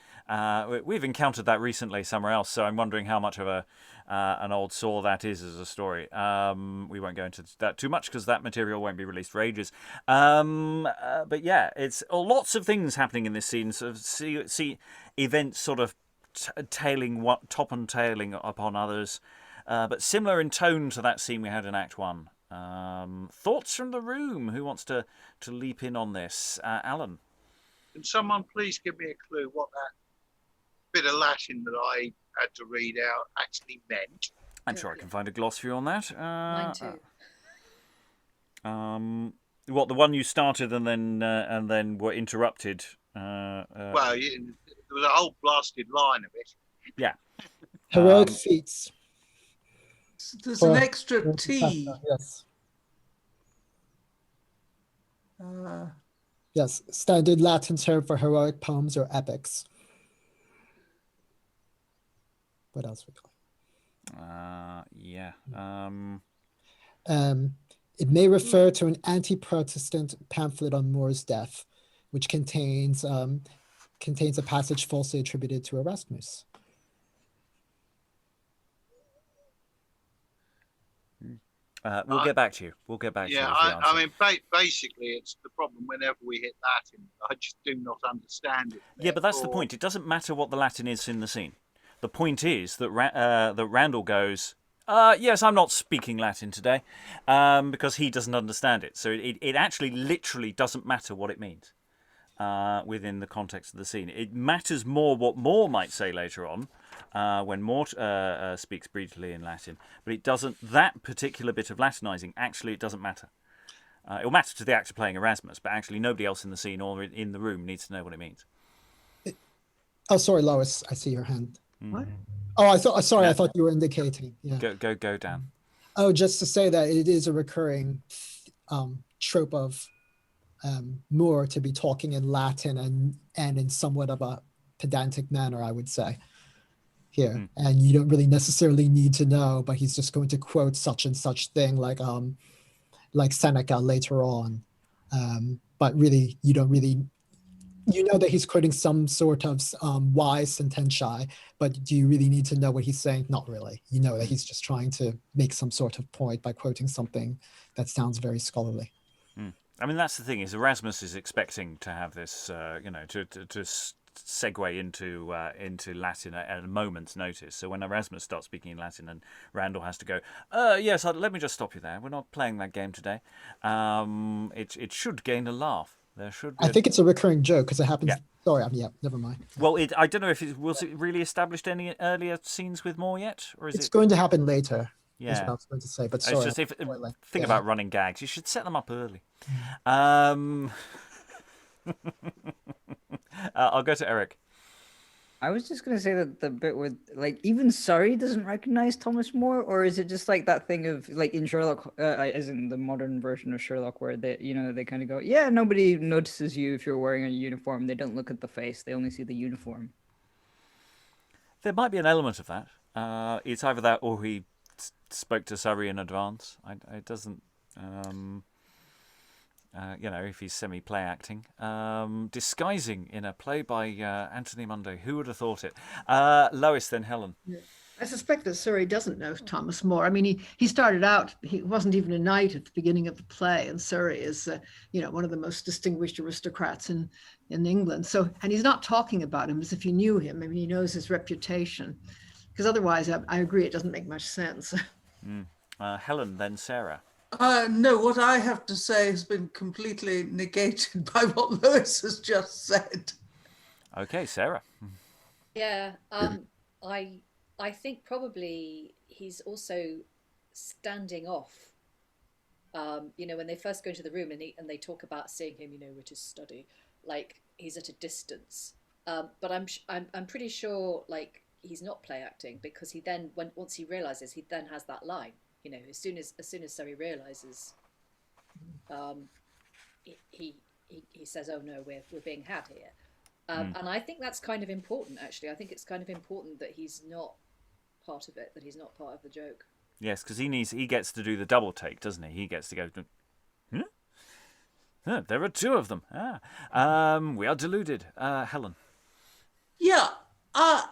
We've encountered that recently somewhere else, so I'm wondering how much of an old sore that is as a story. We won't go into that too much because that material won't be released for ages. But yeah, it's lots of things happening in this scene. So see events sort of top and tailing upon others, but similar in tone to that scene we had in Act 1. Thoughts from the room? Who wants to leap in on this? Alan? Can someone please give me a clue what that bit of Latin that I had to read out actually meant? I'm sure I can find a glossary on that. Mine too. What, the one you started and then were interrupted? Well, there was a whole blasted line of it. Yeah. Heroic feats. There's an extra T. Yes. Uh, Yes, standard Latin term for heroic poems or epics. What else we got? Yeah. It may refer to an anti-Protestant pamphlet on More's death, which contains a passage falsely attributed to Erasmus. We'll get back to you. We'll get back to you. Yeah, I mean, basically, it's the problem whenever we hit Latin. I just do not understand it. Yeah, but that's the point. It doesn't matter what the Latin is in the scene. The point is that that Randall goes, Yes, I'm not speaking Latin today because he doesn't understand it. So it actually literally doesn't matter what it means within the context of the scene. It matters more what Moore might say later on when Moore speaks briefly in Latin. But it doesn't, that particular bit of Latinizing, actually it doesn't matter. It'll matter to the actor playing Erasmus, but actually nobody else in the scene or in the room needs to know what it means. Oh, sorry, Lois. I see your hand. What? Oh, I thought you were indicating. Yeah. Go, Dan. Oh, just to say that it is a recurring trope of Moore to be talking in Latin and in somewhat of a pedantic manner, I would say, here. And you don't really necessarily need to know, but he's just going to quote such and such thing like Seneca later on. But really, you don't really, you know that he's quoting some sort of wise sententiae, but do you really need to know what he's saying? Not really. You know that he's just trying to make some sort of point by quoting something that sounds very scholarly. I mean, that's the thing, is Erasmus is expecting to have this, to segue into Latin at a moment's notice. So when Erasmus starts speaking in Latin and Randall has to go, yes, let me just stop you there. We're not playing that game today. It should gain a laugh. There should be I think it's a recurring joke because it happens. Yeah. Sorry, never mind. Well, I don't know if was it really established any earlier scenes with Moore yet, or is it's going to happen later. Yeah, is what I was going to say. But it's sorry, just think about running gags. You should set them up early. I'll go to Eric. I was just going to say that the bit with, like, even Surrey doesn't recognize Thomas More, or is it just like that thing of, like, in Sherlock, as in the modern version of Sherlock, where they, they kind of go, yeah, nobody notices you if you're wearing a uniform. They don't look at the face. They only see the uniform. There might be an element of that. It's either that or he spoke to Surrey in advance. It doesn't... if he's semi-play acting. Disguising in a play by Anthony Munday. Who would have thought it? Lois, then Helen. Yeah. I suspect that Surrey doesn't know Thomas More. I mean, he started out, he wasn't even a knight at the beginning of the play, and Surrey is, one of the most distinguished aristocrats in England. So, and he's not talking about him as if he knew him. I mean, he knows his reputation. Because otherwise, I agree, it doesn't make much sense. Helen, then Sarah. No, what I have to say has been completely negated by what Lois has just said. Okay, Sarah. Yeah, I think probably he's also standing off. When they first go into the room and they talk about seeing him, with his study, like he's at a distance. But I'm pretty sure like he's not play acting, because he then once he realizes, he then has that line. As soon as Surrey realizes, he says, "Oh no, we're being had here," and I think that's kind of important. Actually, I think it's kind of important that he's not part of it, that he's not part of the joke. Yes, because he gets to do the double take, doesn't he? He gets to go. There are two of them. We are deluded. Helen. Yeah, I'm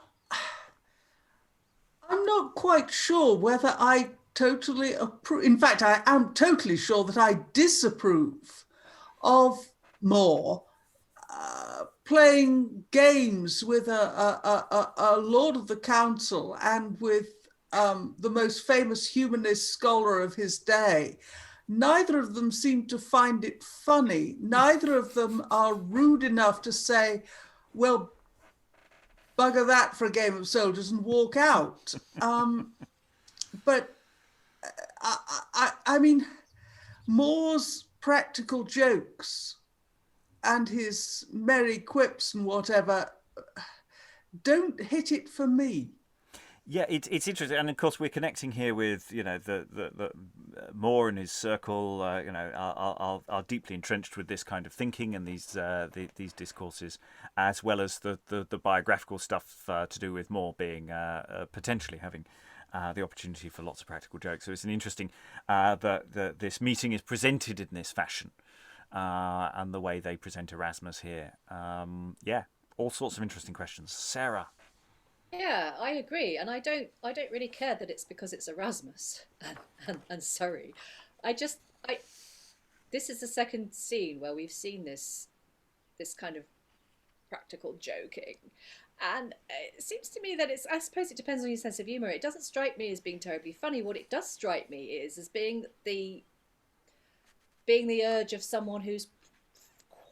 not quite sure whether I totally approve. In fact, I am totally sure that I disapprove of Moore playing games with a Lord of the Council and with the most famous humanist scholar of his day. Neither of them seem to find it funny. Neither of them are rude enough to say, well, bugger that for a game of soldiers and walk out. But I mean, Moore's practical jokes and his merry quips and whatever don't hit it for me. Yeah, it's interesting, and of course we're connecting here with the Moore and his circle. Are deeply entrenched with this kind of thinking and these discourses, as well as the biographical stuff to do with Moore being potentially having the opportunity for lots of practical jokes. So it's an interesting that this meeting is presented in this fashion, and the way they present Erasmus here. All sorts of interesting questions. Sarah. Yeah, I agree, and I don't really care that it's because it's Erasmus and Surrey. This is the second scene where we've seen this kind of practical joking, And it seems to me that I suppose it depends on your sense of humour. It doesn't strike me as being terribly funny. What it does strike me is as being the urge of someone who's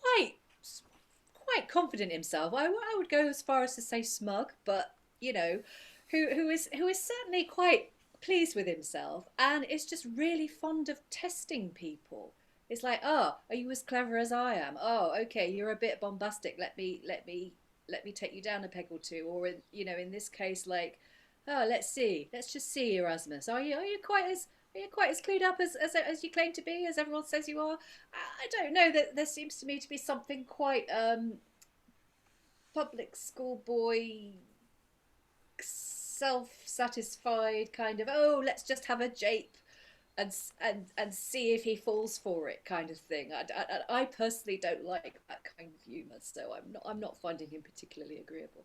quite confident in himself. I would go as far as to say smug, but you know, who is certainly quite pleased with himself and is just really fond of testing people. It's like, oh, are you as clever as I am? Oh, okay, you're a bit bombastic. Let me take you down a peg or two. Or in this case, like, oh, let's just see, Erasmus. Are you quite as clued up as you claim to be, as everyone says you are? I don't know. That there seems to me to be something quite public school boy, self-satisfied kind of, oh, let's just have a jape and see if he falls for it kind of thing. I personally don't like that kind of humour, so I'm not finding him particularly agreeable.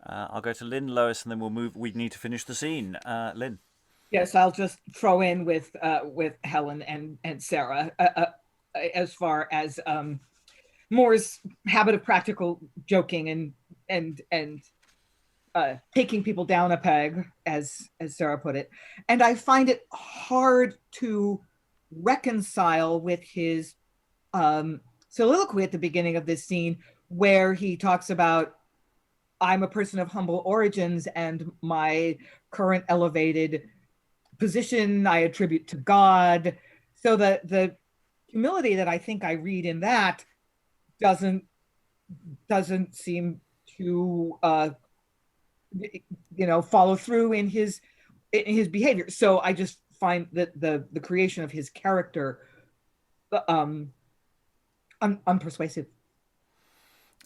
I'll go to Lynn, Lois, and then we'll move. We need to finish the scene. Lynn. Yes, I'll just throw in with Helen and Sarah as far as Moore's habit of practical joking and taking people down a peg, as Sarah put it. And I find it hard to reconcile with his soliloquy at the beginning of this scene, where he talks about, I'm a person of humble origins and my current elevated position I attribute to God. So the humility that I think I read in that doesn't seem to follow through in his behavior. So I just find that the creation of his character unpersuasive.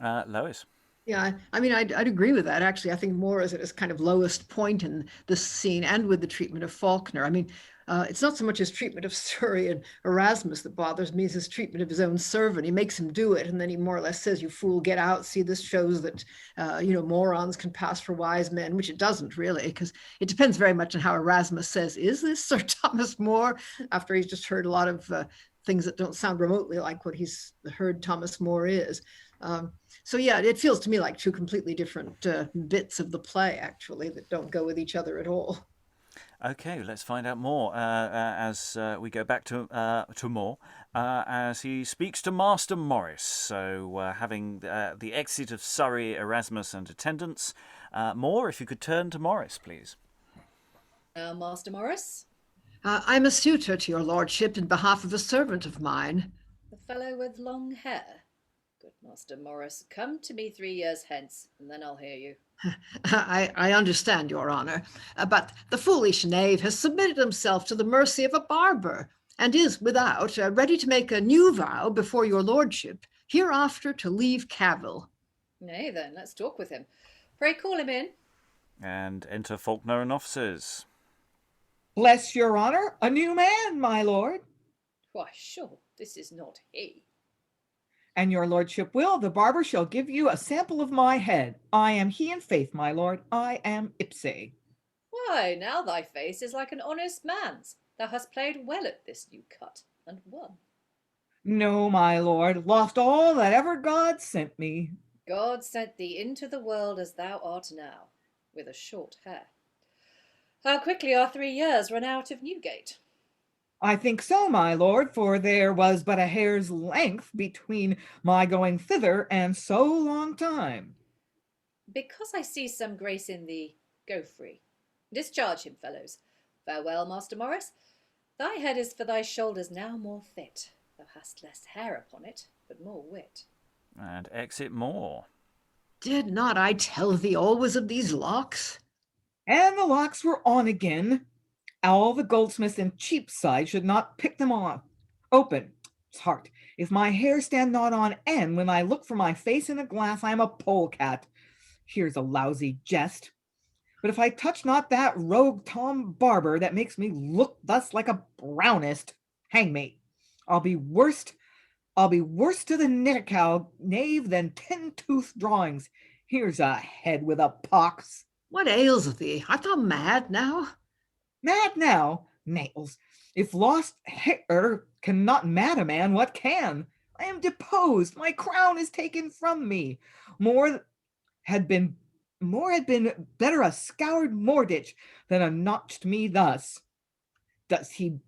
Lois. Yeah, I mean, I'd agree with that. Actually, I think Moore is at his kind of lowest point in this scene, and with the treatment of Faulkner. I mean, it's not so much his treatment of Surrey and Erasmus that bothers me, as his treatment of his own servant. He makes him do it, and then he more or less says, "You fool, get out." See, this shows that morons can pass for wise men, which it doesn't really, because it depends very much on how Erasmus says, "Is this Sir Thomas More?" After he's just heard a lot of things that don't sound remotely like what he's heard Thomas More is. So yeah, it feels to me like two completely different bits of the play, actually, that don't go with each other at all. Okay, let's find out more as we go back to Moore as he speaks to Master Morris. So having the exit of Surrey, Erasmus and attendants. Moore, if you could turn to Morris, please. Master Morris? I'm a suitor to your lordship in behalf of a servant of mine. The fellow with long hair. Good Master Morris, come to me 3 years hence, and then I'll hear you. I understand, your honour, but the foolish knave has submitted himself to the mercy of a barber, and is without ready to make a new vow before your lordship, hereafter to leave cavil. Nay then, let's talk with him. Pray call him in. And enter Faulkner and officers. Bless your honour, a new man, my lord. Why, sure, this is not he. And your lordship will, the barber shall give you a sample of my head. I am he in faith, my lord, I am ipse. Why, now thy face is like an honest man's. Thou hast played well at this new cut, and won. No, my lord, lost all that ever God sent me. God sent thee into the world as thou art now, with a short hair. How quickly our 3 years run out of Newgate. I think so, my lord, for there was but a hair's length between my going thither and so long time. Because I see some grace in thee, go free. Discharge him, fellows. Farewell, Master Morris. Thy head is for thy shoulders now more fit. Thou hast less hair upon it, but more wit. And exit Moore. Did not I tell thee always of these locks? And the locks were on again. All the goldsmiths in Cheapside should not pick them off. Open, heart. If my hair stand not on end when I look for my face in a glass, I am a polecat. Here's a lousy jest. But if I touch not that rogue Tom Barber that makes me look thus like a brownist, hang me. I'll be worse to the knickercow knave than 10-tooth drawings. Here's a head with a pox. What ails thee? Art thou mad now? Mad now? Nails. If lost hair cannot mad a man, what can? I am deposed. My crown is taken from me. More had been More had been better a scoured moor-ditch than a notched me thus. Does he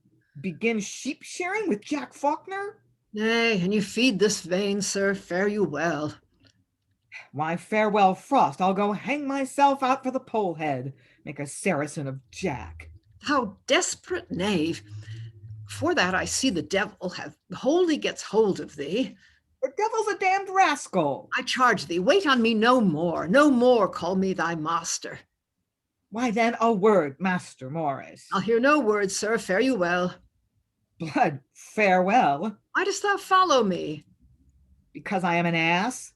begin sheep shearing with Jack Faulkner? Nay, and you feed this vein, sir, fare you well. Why, farewell, Frost, I'll go hang myself out for the pole head, make a Saracen of Jack. Thou desperate knave! For that I see the devil hath wholly gets hold of thee. The devil's a damned rascal. I charge thee, wait on me no more call me thy master. Why then, a word, Master Morris. I'll hear no words, sir, fare you well. Blood, farewell. Why dost thou follow me? Because I am an ass.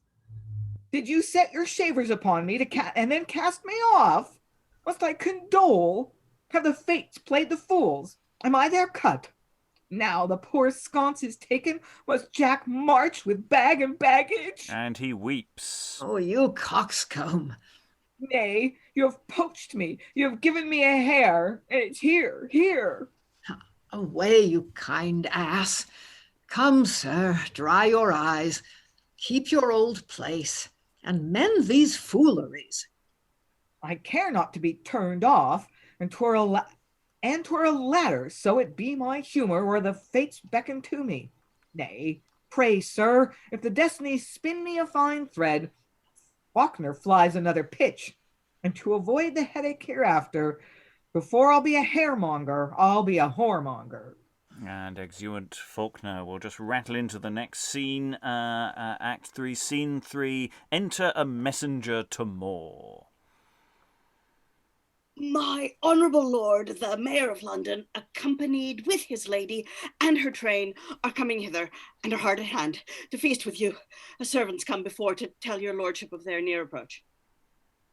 Did you set your shavers upon me to and then cast me off? Must I condole? Have the fates played the fools? Am I their cut? Now the poor sconce is taken, was Jack marched with bag and baggage? And he weeps. Oh, you coxcomb. Nay, you have poached me, you have given me a hair, and it's here. Away, you kind ass. Come, sir, dry your eyes, keep your old place, and mend these fooleries. I care not to be turned off, and 'twere a ladder, so it be my humor where the fates beckon to me. Nay, pray, sir, if the destinies spin me a fine thread, Faulkner flies another pitch, and to avoid the headache hereafter, before I'll be a hairmonger, I'll be a whoremonger. And exeunt Faulkner will just rattle into the next scene, Act 3, Scene 3, Enter a Messenger to Moor. My honourable lord, the Mayor of London, accompanied with his lady and her train, are coming hither, and are hard at hand to feast with you. Servants come before to tell your lordship of their near approach.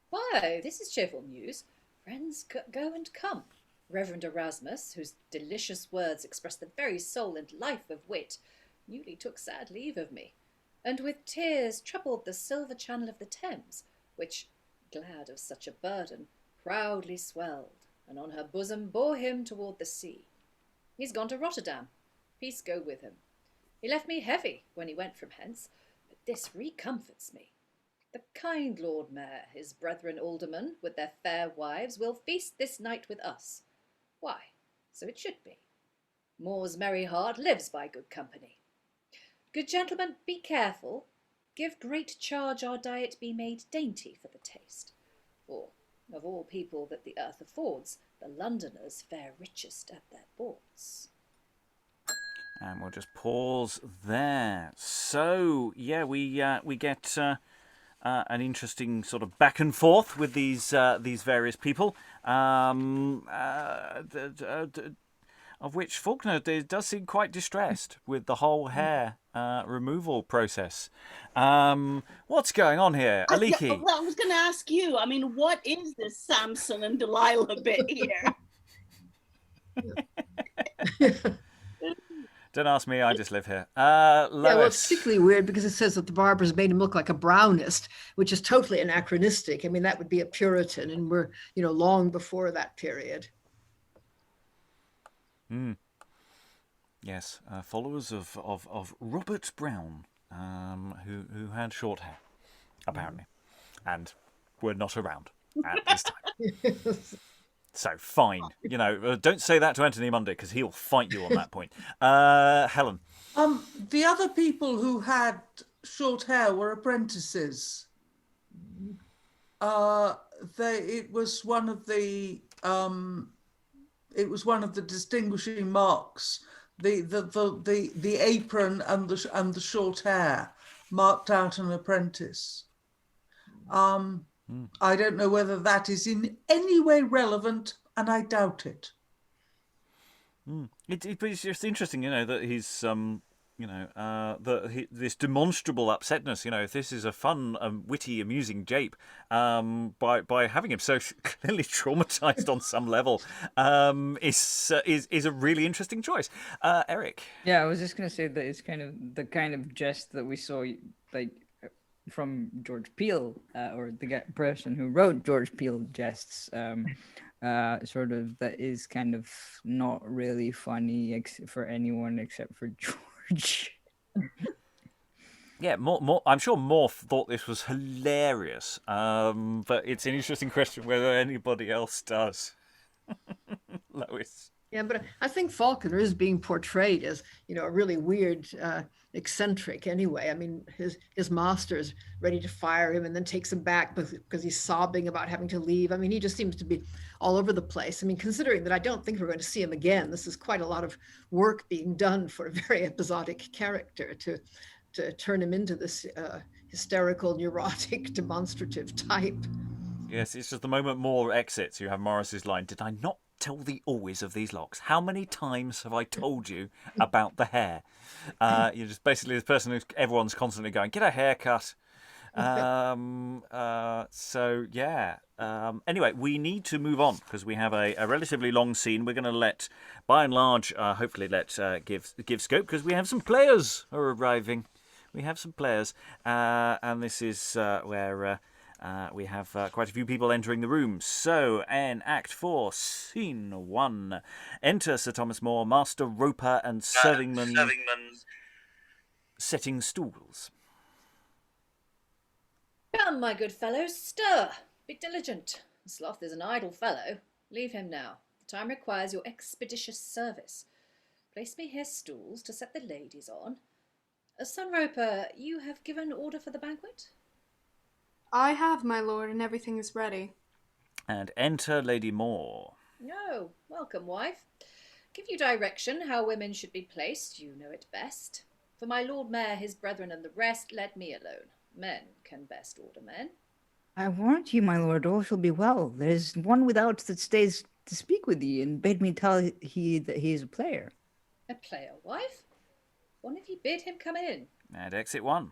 Why, this is cheerful news. Friends go and come. Reverend Erasmus, whose delicious words express the very soul and life of wit, newly took sad leave of me, and with tears troubled the silver channel of the Thames, which, glad of such a burden, proudly swelled, and on her bosom bore him toward the sea. He's gone to Rotterdam. Peace go with him. He left me heavy when he went from hence, but this recomforts me. The kind Lord Mayor, his brethren aldermen, with their fair wives, will feast this night with us. Why, so it should be. Moor's merry heart lives by good company. Good gentlemen, be careful. Give great charge our diet be made dainty for the taste. For, of all people that the earth affords, the Londoners fare richest at their boards. And we'll just pause there. So, yeah, we get an interesting sort of back and forth with these various people, of which Faulkner does seem quite distressed with the whole hair removal process. What's going on here, Aliki? Well, I was going to ask you. I mean, what is this Samson and Delilah bit here? Don't ask me, I just live here. Lois. Yeah, well, it's particularly weird because it says that the barbers made him look like a brownist, which is totally anachronistic. I mean, that would be a Puritan, and we're, long before that period. Yes, followers of Robert Brown, who had short hair, apparently, and were not around at this time. So, fine. Don't say that to Anthony Munday, because he'll fight you on that point. Helen. The other people who had short hair were apprentices. It was one of the distinguishing marks. The apron and the short hair marked out an apprentice. I don't know whether that is in any way relevant, and I doubt it. It's just interesting, that he's, this demonstrable upsetness. If this is a fun, witty, amusing jape, by having him so clearly traumatized on some level, is a really interesting choice. Eric. Yeah, I was just gonna say that it's kind of the kind of jest that we saw, like, from George Peele, or the person who wrote George Peele jests, sort of, that is kind of not really funny for anyone except for George. Yeah, more. I'm sure Morph thought this was hilarious, but it's an interesting question whether anybody else does. Lois. Yeah, but I think Faulkner is being portrayed as, a really weird, eccentric anyway. I mean, his master's ready to fire him and then takes him back because he's sobbing about having to leave. I mean, he just seems to be all over the place. I mean, considering that I don't think we're going to see him again, this is quite a lot of work being done for a very episodic character to turn him into this hysterical, neurotic, demonstrative type. Yes, it's just the moment Moore exits, you have Morris's line, "Did I not tell thee always of these locks? How many times have I told you about the hair?" You're just basically this person who everyone's constantly going, "Get a haircut." Anyway, we need to move on because we have a relatively long scene. We're going to let, by and large, hopefully give scope because we have some players who are arriving. We have some players, and this is where we have quite a few people entering the room. So, in Act 4, Scene 1, enter Sir Thomas More, Master Roper and Servingman setting stools. Come, my good fellows, stir. Be diligent. Sloth is an idle fellow. Leave him now. The time requires your expeditious service. Place me here stools to set the ladies on. Son Roper, you have given order for the banquet? I have, my lord, and everything is ready. And enter Lady More. No, welcome, wife. Give you direction how women should be placed, you know it best. For my Lord Mayor, his brethren, and the rest, let me alone. Men can best order men. I warrant you, my lord, all shall be well. There is one without that stays to speak with ye, and bade me tell that he is a player. A player, wife? One of ye bid him come in. And exit 1.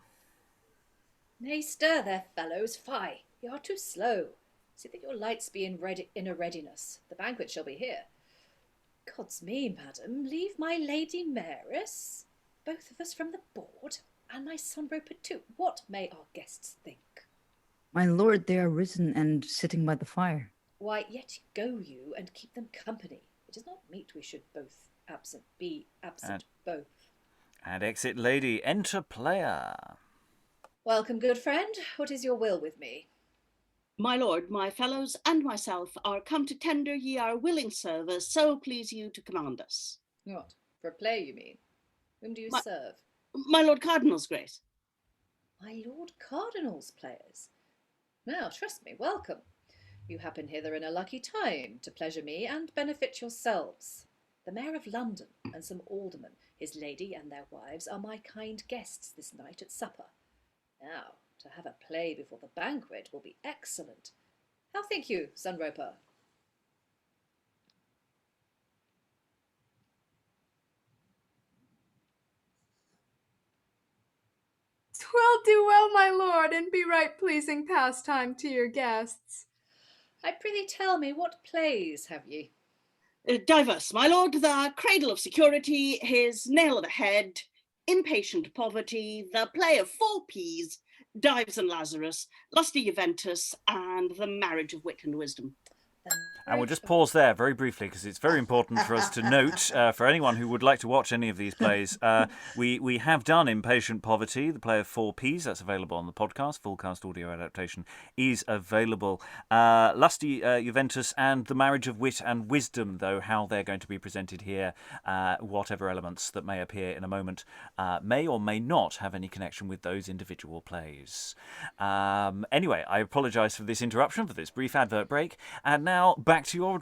Nay, stir there, fellows, fie, ye are too slow. See that your lights be in a readiness. The banquet shall be here. God's me, madam, leave my lady Mayoress, both of us from the board, and my son Roper too. What may our guests think? My lord, they are risen and sitting by the fire. Why, yet go you and keep them company. It is not meet we should be absent both. And exit lady, enter player. Welcome, good friend. What is your will with me? My lord, my fellows, and myself are come to tender ye our willing service, so please you to command us. What, for a play, you mean? Whom do you serve? My Lord Cardinal's grace. My Lord Cardinal's players? Now, trust me, welcome. You happen hither in a lucky time to pleasure me and benefit yourselves. The Mayor of London and some aldermen, his lady and their wives, are my kind guests this night at supper. Now, to have a play before the banquet will be excellent. How think you, son Roper? 'Twill do well, my lord, and be right pleasing pastime to your guests. I prithee tell me, what plays have ye? Diverse, my lord, the Cradle of Security, his Nail of the Head, Impatient Poverty, the Play of 4 Ps, Dives and Lazarus, Lusty Juventus, and the Marriage of Wit and Wisdom. And we'll just pause there very briefly because it's very important for us to note, for anyone who would like to watch any of these plays, we have done Impatient Poverty, the play of 4 Ps. That's available on the podcast. Full cast audio adaptation is available. Lusty Juventus and The Marriage of Wit and Wisdom, though, how they're going to be presented here, whatever elements that may appear in a moment, may or may not have any connection with those individual plays. Anyway, I apologise for this interruption, for this brief advert break, and now back to your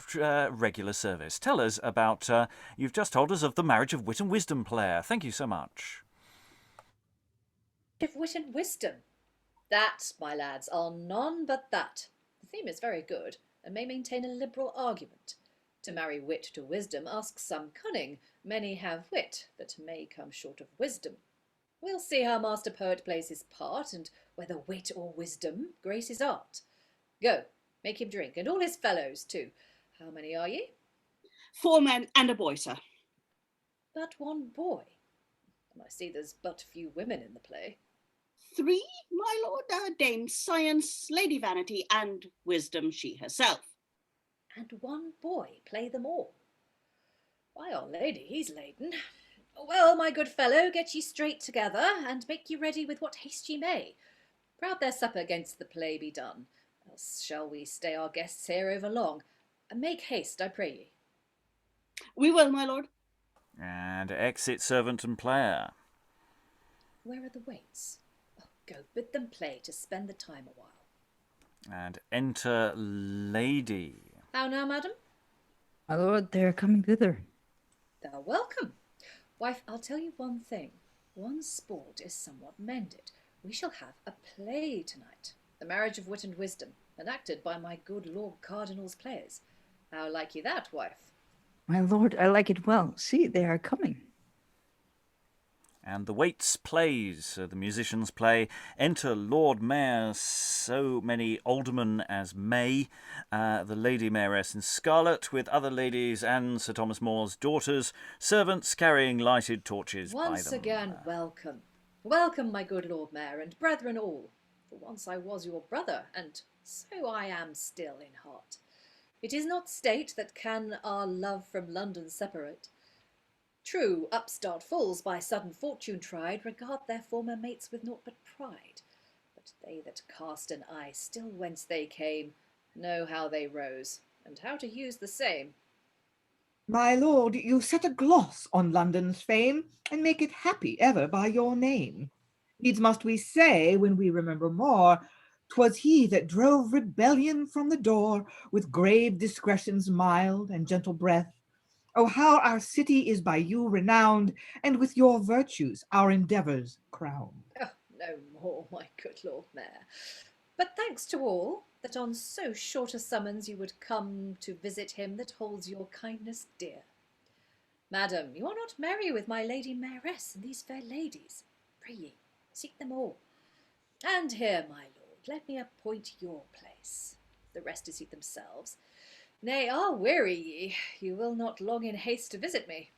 regular service. Tell us about, you've just told us of the Marriage of Wit and Wisdom player. Thank you so much. Of Wit and Wisdom. That, my lads, are none but that. The theme is very good, and may maintain a liberal argument. To marry wit to wisdom asks some cunning. Many have wit that may come short of wisdom. We'll see how Master Poet plays his part, and whether wit or wisdom grace his art. Go. Make him drink, and all his fellows, too. How many are ye? 4 men and a boy, sir. But one boy. And I see there's but few women in the play. 3, my lord, Dame Science, Lady Vanity, and Wisdom, she herself. And one boy play them all. Why, our lady, he's laden. Well, my good fellow, get ye straight together, and make ye ready with what haste ye may. Proud their supper against the play be done, else shall we stay our guests here over long. Make haste, I pray ye. We will, my lord. And exit servant and player. Where are the waits? Oh, go, bid them play to spend the time a while. And enter lady. How now, madam? My lord, they are coming thither. Thou welcome. Wife, I'll tell you one thing. One's sport is somewhat mended. We shall have a play tonight. The Marriage of Wit and Wisdom, enacted by my good Lord Cardinal's players. How like ye that, wife? My lord, I like it well. See, they are coming. And the waits plays, the musicians play. Enter Lord Mayor, so many aldermen as may, the Lady Mayoress in scarlet, with other ladies and Sir Thomas More's daughters, servants carrying lighted torches by them. Once again, welcome. Welcome, my good Lord Mayor, and brethren all. For once I was your brother, and so I am still in heart. It is not state that can our love from London separate. True, upstart fools, by sudden fortune tried, regard their former mates with naught but pride. But they that cast an eye still whence they came, know how they rose, and how to use the same. My lord, you set a gloss on London's fame, and make it happy ever by your name. Needs must we say, when we remember more, 'twas he that drove rebellion from the door, with grave discretion's mild and gentle breath. Oh, how our city is by you renowned, and with your virtues our endeavours crowned. Oh, no more, my good Lord Mayor. But thanks to all, that on so short a summons you would come to visit him that holds your kindness dear. Madam, you are not merry with my Lady Mayoress and these fair ladies. Pray ye, seek them all. And here, my lord, let me appoint your place. The rest to seat themselves. Nay, I'll weary ye. You will not long in haste to visit me.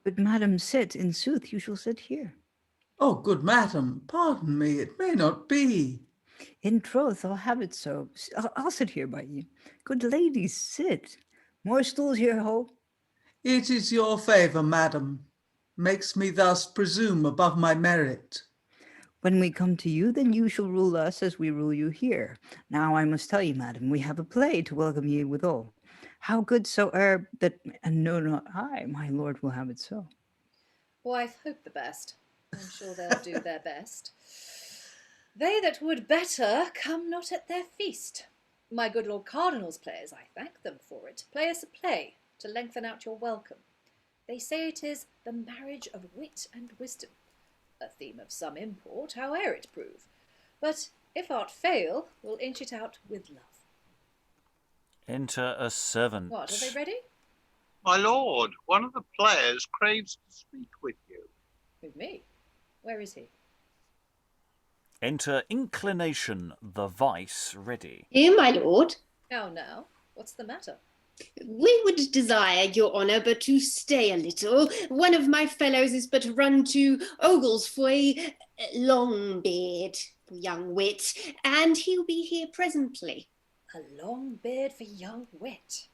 But madam, sit, in sooth, you shall sit here. Oh, good madam, pardon me, it may not be. In troth, I'll have it so. I'll sit here by you. Good ladies, sit. More stools here, ho. It is your favour, madam, makes me thus presume above my merit. When we come to you, then you shall rule us as we rule you here. Now I must tell you, madam, we have a play to welcome you withal. How good soe'er that, and no, not I, my lord, will have it so. Wife, hope the best. I'm sure they'll do their best. They that would better come not at their feast. My good Lord Cardinal's players, I thank them for it, play us a play to lengthen out your welcome. They say it is the marriage of wit and wisdom, a theme of some import, howe'er it prove. But if art fail, we'll inch it out with love. Enter a servant. What, are they ready? My lord, one of the players craves to speak with you. With me? Where is he? Enter Inclination, the vice, ready. Here, my lord. How now? What's the matter? We would desire your honour but to stay a little. One of my fellows is but run to Ogles for a long beard for young wit, and he'll be here presently. A long beard for young wit?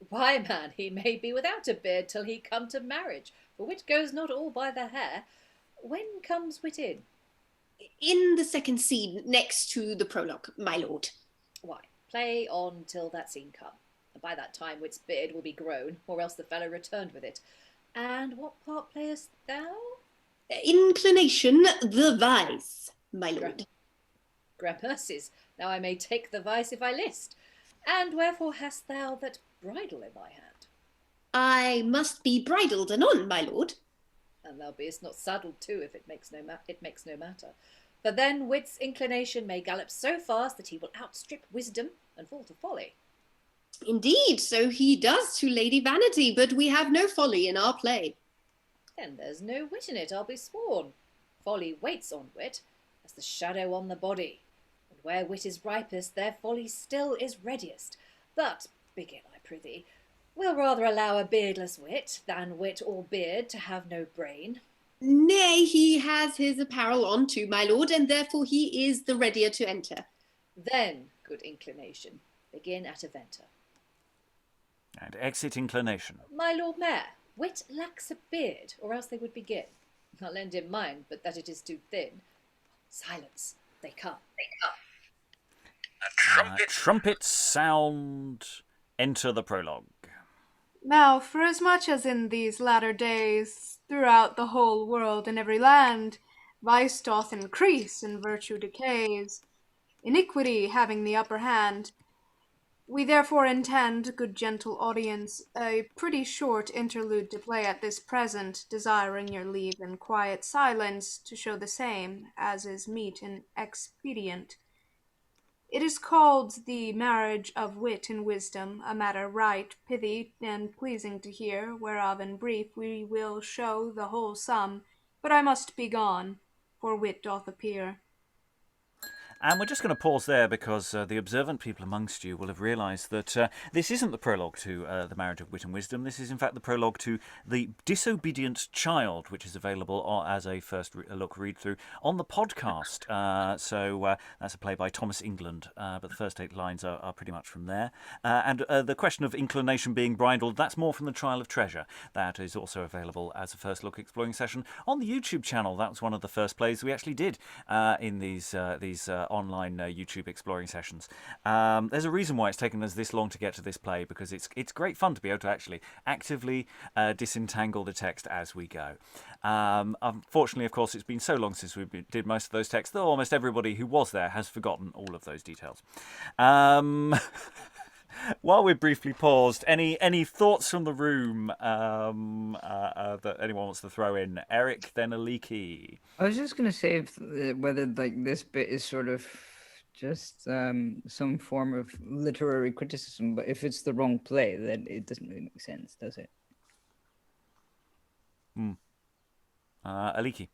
Why, man, he may be without a beard till he come to marriage, for wit goes not all by the hair. When comes wit in? In the second scene next to the prologue, my lord. Why, play on till that scene come. And by that time wit's beard will be grown, or else the fellow returned with it. And what part playest thou? Inclination, the vice, my lord. Gramercies, now I may take the vice if I list. And wherefore hast thou that bridle in thy hand? I must be bridled anon, my lord. And thou beest not saddled too, if it makes no matter. For then wit's inclination may gallop so fast that he will outstrip wisdom and fall to folly. Indeed, so he does to Lady Vanity, but we have no folly in our play. Then there's no wit in it, I'll be sworn. Folly waits on wit, as the shadow on the body. And where wit is ripest, there folly still is readiest. But, begin, I prithee, we'll rather allow a beardless wit than wit or beard to have no brain. Nay, he has his apparel on too, my lord, and therefore he is the readier to enter. Then, good inclination, begin at a venter. And exit Inclination. My Lord Mayor, Wit lacks a beard, or else they would begin. I'll lend him mine, but that it is too thin. Silence. They come. Trumpets sound. Enter the prologue. Now, for as much as in these latter days, throughout the whole world and every land, vice doth increase and virtue decays, iniquity having the upper hand, we therefore intend, good gentle audience, a pretty short interlude to play at this present, desiring your leave in quiet silence to show the same, as is meet and expedient. It is called the marriage of wit and wisdom, a matter right, pithy, and pleasing to hear, whereof in brief we will show the whole sum, but I must be gone, for wit doth appear. And we're just going to pause there because the observant people amongst you will have realised that this isn't the prologue to The Marriage of Wit and Wisdom. This is, in fact, the prologue to The Disobedient Child, which is available as a first look read-through on the podcast. So that's a play by Thomas England, but the first 8 lines are pretty much from there. And the question of inclination being bridled, that's more from The Trial of Treasure. That is also available as a first look exploring session on the YouTube channel. That was one of the first plays we actually did in these online YouTube exploring sessions. There's a reason why it's taken us this long to get to this play, because it's great fun to be able to actually actively disentangle the text as we go. Unfortunately, of course, it's been so long since we did most of those texts that almost everybody who was there has forgotten all of those details. While we're briefly paused, any thoughts from the room that anyone wants to throw in? Eric, then Aliki. I was just gonna say whether like this bit is sort of just some form of literary criticism, but if it's the wrong play, then it doesn't really make sense, does it? Aliki.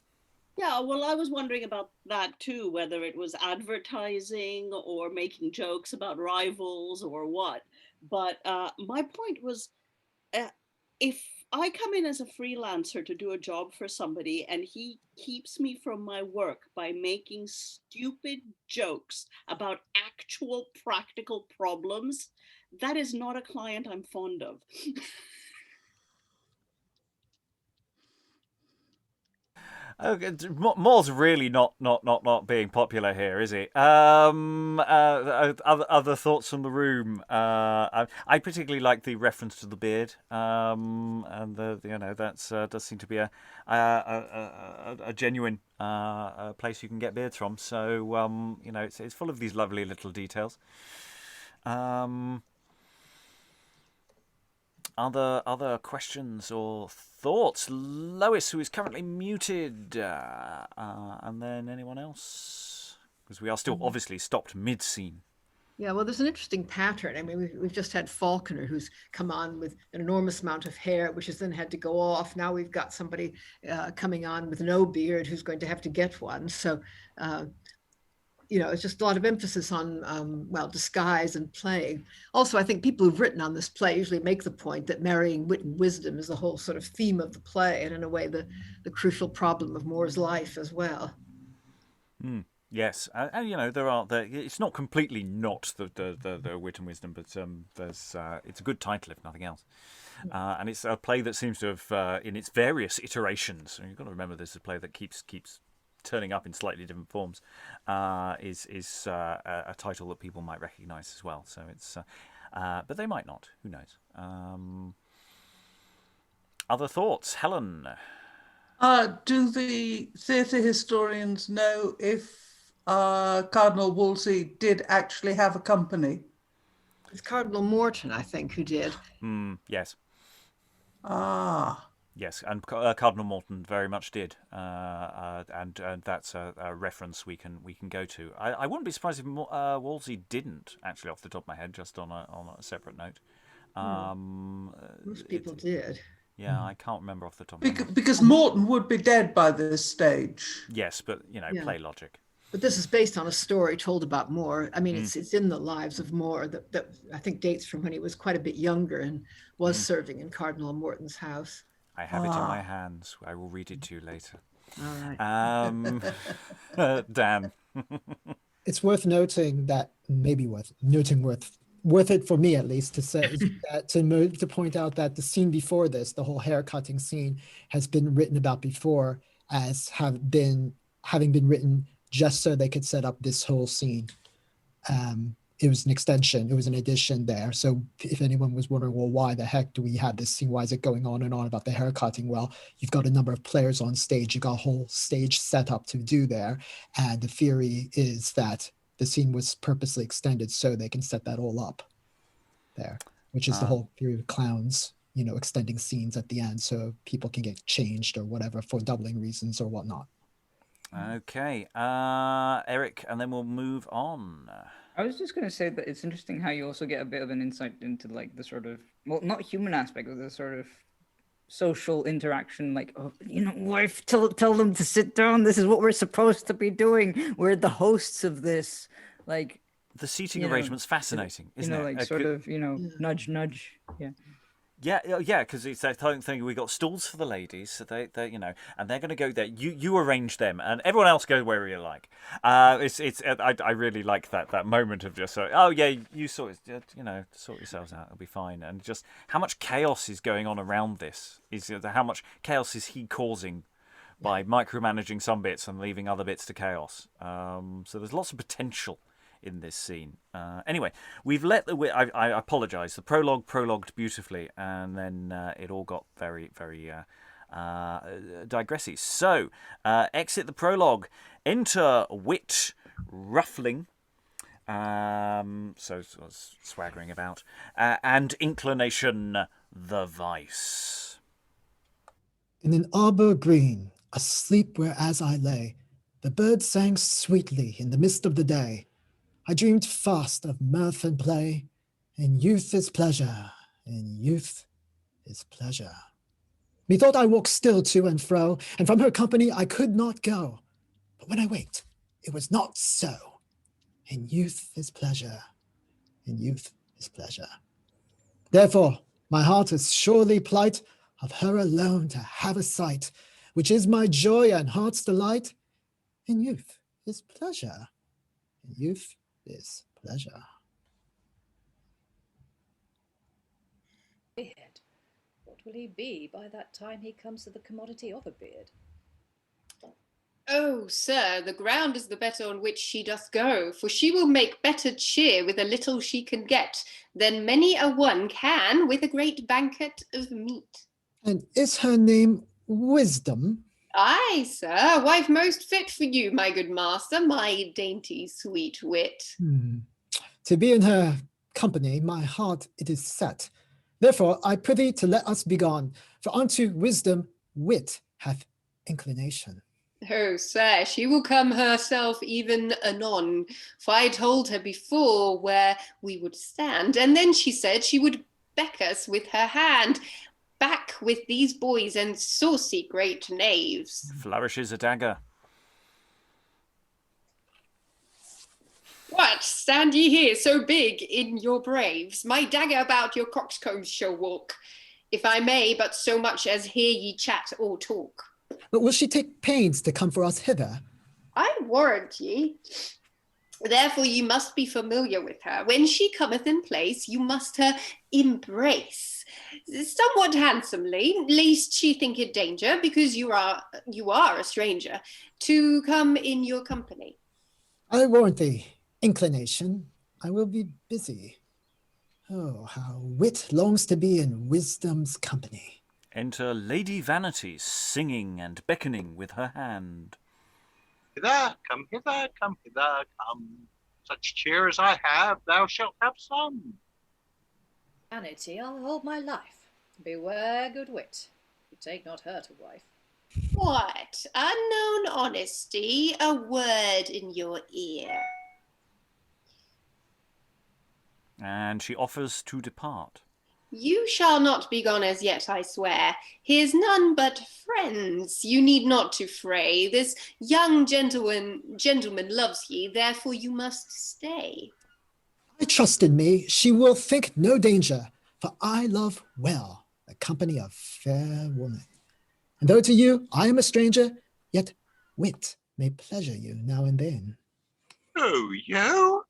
Yeah, well, I was wondering about that too, whether it was advertising or making jokes about rivals or what. But my point was, if I come in as a freelancer to do a job for somebody and he keeps me from my work by making stupid jokes about actual practical problems, that is not a client I'm fond of. Okay, Moore's really not being popular here, is he? Other thoughts from the room? I particularly like the reference to the beard, and that's does seem to be a genuine place you can get beards from. So it's full of these lovely little details. Other questions or thoughts? Lois, who is currently muted, and then anyone else? Because we are still obviously stopped mid-scene. Yeah, well, there's an interesting pattern. I mean, we've just had Faulkner, who's come on with an enormous amount of hair, which has then had to go off. Now we've got somebody coming on with no beard who's going to have to get one. So, it's just a lot of emphasis on, disguise and playing. Also, I think people who've written on this play usually make the point that marrying wit and wisdom is the whole sort of theme of the play, and in a way, the crucial problem of Moore's life as well. Yes, and there are it's not completely not the wit and wisdom, but there's it's a good title if nothing else, and it's a play that seems to have in its various iterations. And you've got to remember this is a play that keeps turning up in slightly different forms. Is a title that people might recognise as well. So it's but they might not. Who knows? Other thoughts, Helen? Do the theatre historians know if Cardinal Wolsey did actually have a company? It's Cardinal Morton, I think, who did. Yes. Yes, and Cardinal Morton very much did, and that's a reference we can go to. I wouldn't be surprised if Wolsey didn't, actually, off the top of my head, just on a separate note. Most people did. Yeah, I can't remember off the top of my head. Because Morton would be dead by this stage. Yes, but play logic. But this is based on a story told about Moore. I mean, it's in the lives of Moore that I think dates from when he was quite a bit younger and was serving in Cardinal Morton's house. I have it in my hands. I will read it to you later. All right. Dan. It's worth noting that worth it for me at least to say that, to point out that the scene before this, the whole hair cutting scene, has been written about before as having been written just so they could set up this whole scene. It was an extension, it was an addition there. So if anyone was wondering, well, why the heck do we have this scene? Why is it going on and on about the hair cutting? Well, you've got a number of players on stage, you've got a whole stage set up to do there. And the theory is that the scene was purposely extended so they can set that all up there, which is the whole theory of clowns, extending scenes at the end so people can get changed or whatever for doubling reasons or whatnot. Okay, Eric, and then we'll move on. I was just going to say that it's interesting how you also get a bit of an insight into like the sort of, well, not human aspect, but the sort of social interaction, like, oh, wife, tell them to sit down. This is what we're supposed to be doing. We're the hosts of this. Like, the seating arrangement's fascinating, isn't it? Like sort of, nudge, nudge. Yeah. Yeah, because it's that thing. We got stalls for the ladies, so they and they're going to go there. You arrange them, and everyone else go wherever you like. I really like that moment of just you sort yourselves out, it'll be fine. And just how much chaos is going on around this how much chaos is he causing by micromanaging some bits and leaving other bits to chaos. So there's lots of potential in this scene. Anyway, we've let I apologise. The prologued beautifully, and then it all got very, very digressy. So, exit the prologue, enter wit ruffling, so swaggering about, and inclination the vice. In an arbour green, asleep whereas I lay, the birds sang sweetly in the mist of the day. I dreamed fast of mirth and play, and youth is pleasure, and youth is pleasure. Methought I walked still to and fro, and from her company I could not go. But when I waked, it was not so, and youth is pleasure, and youth is pleasure. Therefore, my heart is surely plight of her alone to have a sight, which is my joy and heart's delight, and youth is pleasure, and youth is pleasure. Beard. What will he be by that time he comes to the commodity of a beard? Oh, sir, the ground is the better on which she doth go, for she will make better cheer with a little she can get than many a one can with a great banquet of meat. And is her name Wisdom? Aye, sir, wife most fit for you, my good master, my dainty sweet wit. To be in her company, my heart it is set. Therefore, I prithee to let us be gone, for unto wisdom wit hath inclination. Oh, sir, she will come herself even anon, for I told her before where we would stand, and then she said she would beck us with her hand. Back with these boys and saucy great knaves. Flourishes a dagger. What, stand ye here so big in your braves? My dagger about your coxcombs shall walk, if I may but so much as hear ye chat or talk. But will she take pains to come for us hither? I warrant ye. Therefore you must be familiar with her. When she cometh in place, you must her embrace. Somewhat handsomely, lest she think it danger, because you are a stranger, to come in your company. I warrant thee, inclination, I will be busy. Oh, how wit longs to be in wisdom's company. Enter Lady Vanity, singing and beckoning with her hand. Hither, come hither, come hither, come. Such cheer as I have, thou shalt have some. Vanity, I'll hold my life. Beware, good wit. You take not her to wife. What? Unknown honesty, a word in your ear. And she offers to depart. You shall not be gone as yet, I swear. Here's none but friends. You need not to fray. This young gentleman loves ye, therefore you must stay. I trust in me, she will think no danger, for I love well the company of fair woman. And though to you I am a stranger, yet wit may pleasure you now and then. Oh, you?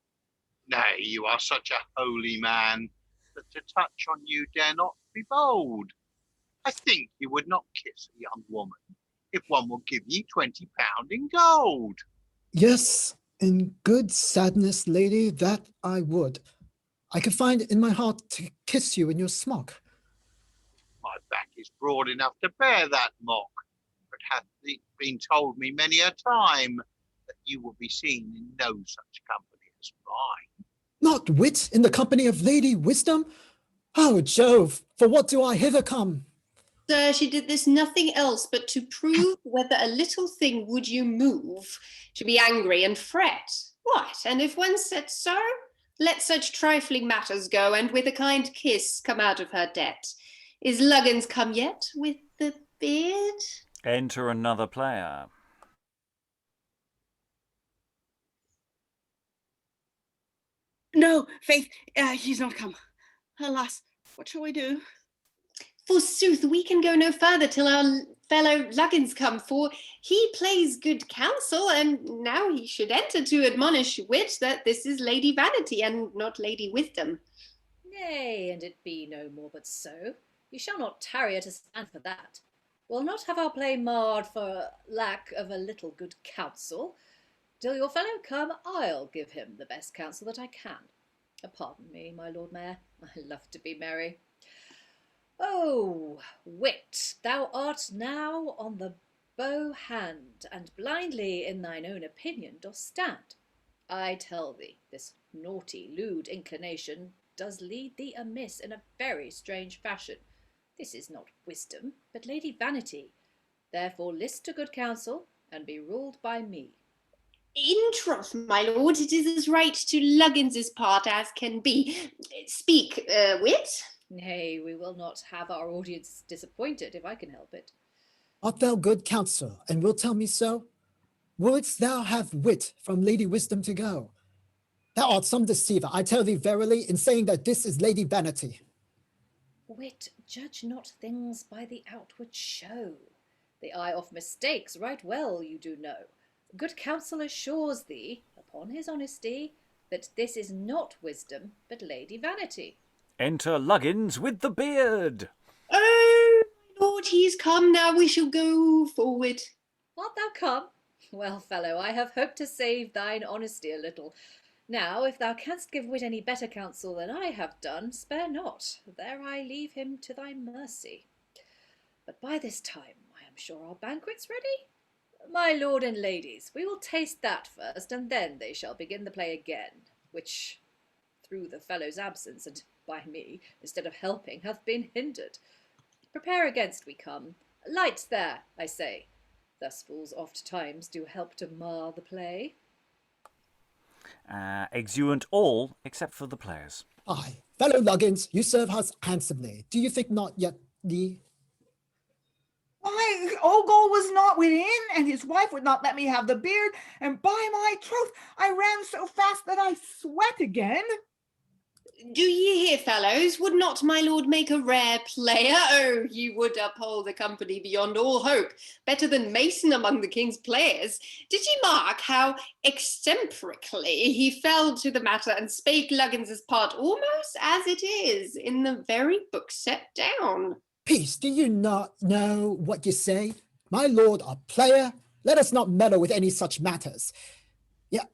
Nay, you are such a holy man that to touch on you dare not be bold. I think you would not kiss a young woman if one will give ye £20 in gold. Yes, in good sadness, lady, that I would. I could find it in my heart to kiss you in your smock. My back is broad enough to bear that mock, but hath it been told me many a time that you will be seen in no such company as mine. Not wit in the company of Lady Wisdom? Oh, Jove, for what do I hither come? Sir, she did this nothing else but to prove whether a little thing would you move, to be angry and fret. What, and if one said so? Let such trifling matters go, and with a kind kiss come out of her debt. Is Luggins come yet with the beard? Enter another player. No, Faith, he's not come. Alas, what shall we do? Forsooth, we can go no further till our fellow Luggins come, for he plays good counsel, and now he should enter to admonish wit that this is Lady Vanity and not Lady Wisdom. Nay, and it be no more but so. You shall not tarry to stand for that. We'll not have our play marred for lack of a little good counsel. Till your fellow come, I'll give him the best counsel that I can. Pardon me, my Lord Mayor, I love to be merry. Oh, wit, thou art now on the bow hand, and blindly in thine own opinion dost stand. I tell thee, this naughty, lewd inclination does lead thee amiss in a very strange fashion. This is not wisdom, but Lady Vanity. Therefore list to good counsel, and be ruled by me. In troth, my lord, it is as right to Luggins's part as can be. Speak, wit. Nay, we will not have our audience disappointed, if I can help it. Art thou good counsel, and wilt tell me so? Wouldst thou have wit from Lady Wisdom to go? Thou art some deceiver, I tell thee verily, in saying that this is Lady Vanity. Wit, judge not things by the outward show. The eye of mistakes right well you do know. Good counsel assures thee, upon his honesty, that this is not wisdom, but Lady Vanity. Enter Luggins with the beard. Oh, my lord, he's come, now we shall go forward. Art thou come? Well, fellow, I have hoped to save thine honesty a little. Now, if thou canst give wit any better counsel than I have done, spare not. There I leave him to thy mercy. But by this time, I am sure our banquet's ready? My lord and ladies, we will taste that first, and then they shall begin the play again, which, through the fellow's absence, and by me, instead of helping, hath been hindered. Prepare against we come. Lights there, I say. Thus fools oft times do help to mar the play. Exeunt all, except for the players. Aye, fellow Luggins, you serve us handsomely. Do you think not yet the... Why, Ogle was not within, and his wife would not let me have the beard, and by my troth, I ran so fast that I sweat again. Do ye hear, fellows? Would not my lord make a rare player? Oh, he would uphold the company beyond all hope, better than Mason among the king's players. Did ye mark how extemporically he fell to the matter and spake Luggins's part almost as it is in the very book set down? Peace, do you not know what you say? My lord, a player, let us not meddle with any such matters. Yet,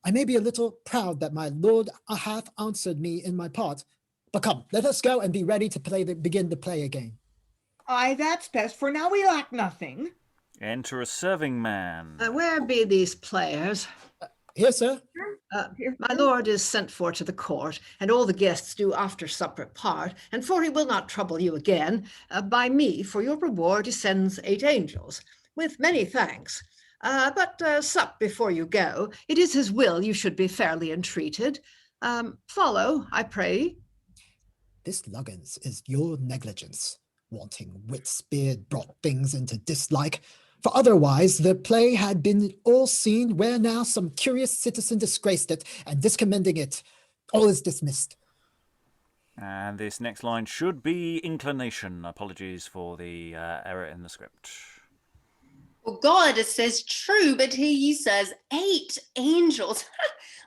I may be a little proud that my lord hath answered me in my part. But come, let us go and be ready to begin the play again. Aye, that's best, for now we lack nothing. Enter a serving man. Where be these players? Here, sir. My lord is sent for to the court, and all the guests do after supper part, and for he will not trouble you again, by me for your reward he sends 8 angels, with many thanks. But sup before you go. It is his will you should be fairly entreated. Follow, I pray. This Luggins is your negligence. Wanting wit's beard brought things into dislike. For otherwise the play had been all seen, where now some curious citizen disgraced it, and discommending it, all is dismissed. And this next line should be Inclination. Apologies for the error in the script. Well, God says true, but here he says 8 angels.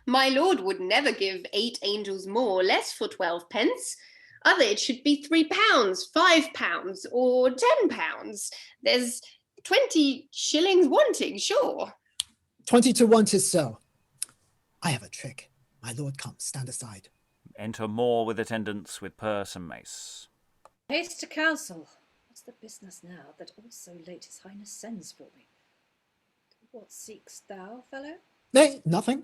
My lord would never give 8 angels more or less for 12 pence. Other it should be £3, £5, or £10. There's 20 shillings wanting, sure. 20 to 1 'tis so. I have a trick. My lord comes, stand aside. Enter more with attendants with purse and mace. Haste to council. What's the business now that also late his highness sends for me? What seekst thou, fellow? Nay, nothing.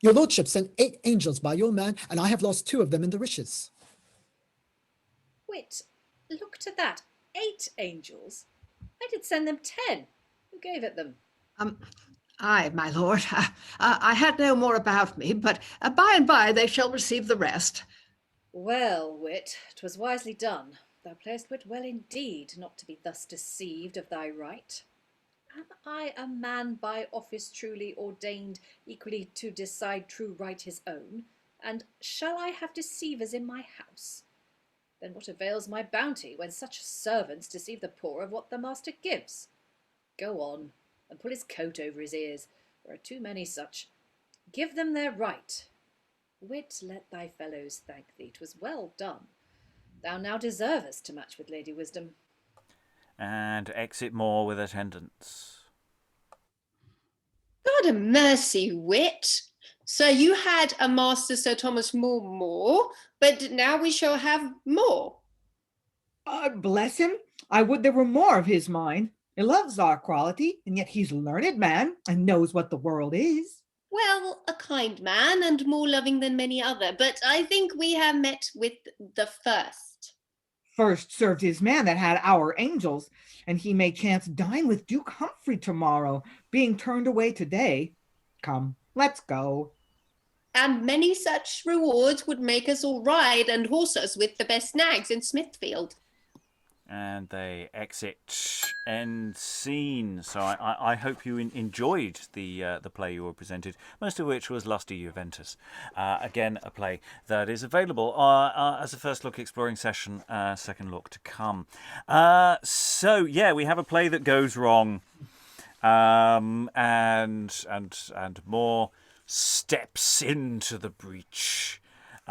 Your lordship sent 8 angels by your man, and I have lost 2 of them in the riches. Wit, look to that. 8 angels? I did send them 10. Who gave it them? Aye, my lord. I had no more about me, but by and by they shall receive the rest. Well, Wit, 'twas wisely done. Thou playest wit well indeed, not to be thus deceived of thy right. Am I a man by office truly ordained equally to decide true right his own? And shall I have deceivers in my house? Then what avails my bounty when such servants deceive the poor of what the master gives? Go on, and pull his coat over his ears. There are too many such. Give them their right. Wit, let thy fellows thank thee. 'Twas well done. Thou now deservest to match with Lady Wisdom. And exit more with attendants. God a mercy, Wit. So you had a master Sir Thomas More, but now we shall have more. Bless him. I would there were more of his mind. He loves our quality, and yet he's a learned man and knows what the world is. Well, a kind man and more loving than many other, but I think we have met with the first. First served his man that had our angels, and he may chance dine with Duke Humphrey tomorrow, being turned away today. Come, let's go. And many such rewards would make us all ride and horse us with the best nags in Smithfield. And they exit. End scene. So I hope you enjoyed the play you were presented, most of which was Lusty Juventus. Again, a play that is available as a first look exploring session, second look to come. So yeah, we have a play that goes wrong, and more steps into the breach. In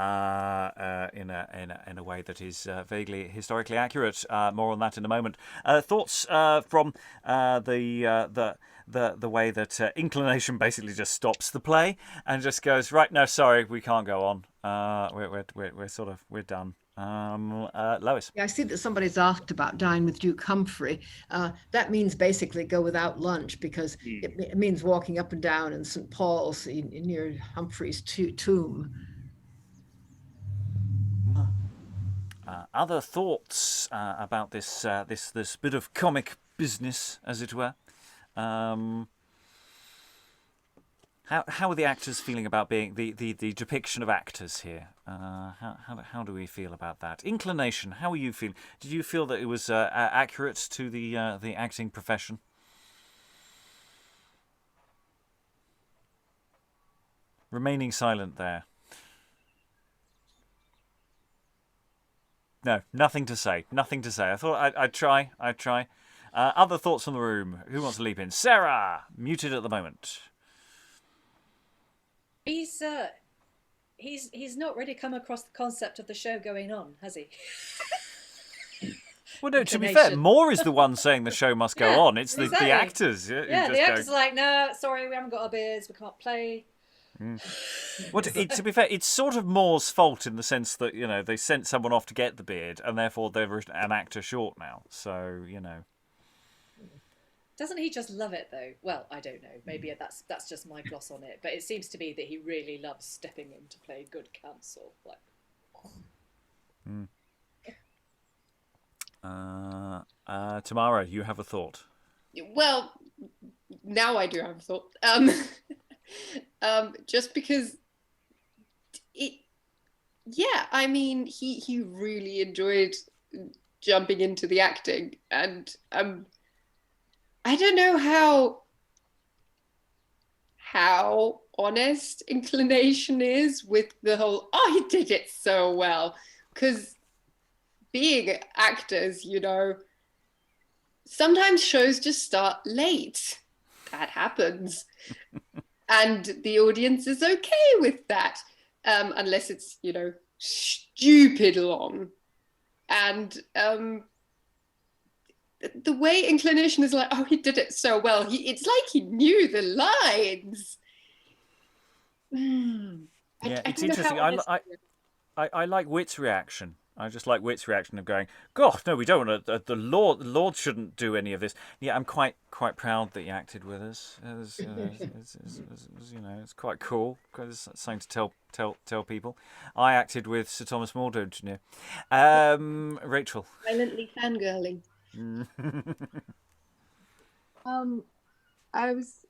a way that is vaguely historically accurate. More on that in a moment. Thoughts from the way that Inclination basically just stops the play and just goes, right, no, sorry, we can't go on. We're done. Lois. Yeah, I see that somebody's asked about dine with Duke Humphrey. That means basically go without lunch, because it means walking up and down in St. Paul's near Humphrey's tomb. Other thoughts about this bit of comic business, as it were? How are the actors feeling about being the depiction of actors here? How do we feel about that? Inclination, how are you feeling? Did you feel that it was accurate to the acting profession? Remaining silent there. No, nothing to say. Nothing to say. I thought I'd try. Other thoughts from the room? Who wants to leap in? Sarah, muted at the moment. He's not really come across the concept of the show going on, has he? Well, no, to be fair, Moore is the one saying the show must go on. It's exactly. the actors. Yeah, the actors are like, no, sorry, we haven't got our beards, we can't play. Well, to be fair, it's sort of Moore's fault in the sense that, they sent someone off to get the beard, and therefore they're an actor short now. So, Doesn't he just love it, though? Well, I don't know. Maybe that's just my gloss on it. But it seems to me that he really loves stepping in to play good counsel. Tamara, you have a thought? Well, now I do have a thought. Just because he really enjoyed jumping into the acting, and I don't know how honest Inclination is with the whole, he did it so well, because being actors, sometimes shows just start late. That happens. And the audience is okay with that, unless it's, stupid long. And the way Inclination is like, oh, he did it so well. It's like he knew the lines. Yeah, it's interesting. I like Wit's reaction. I just like Wit's reaction of going, God, no, we don't want to. The Lord shouldn't do any of this. Yeah, I'm quite proud that he acted with us. It's quite cool because it's something to tell people. I acted with Sir Thomas More, don't you know? Rachael. Silently fangirling. I was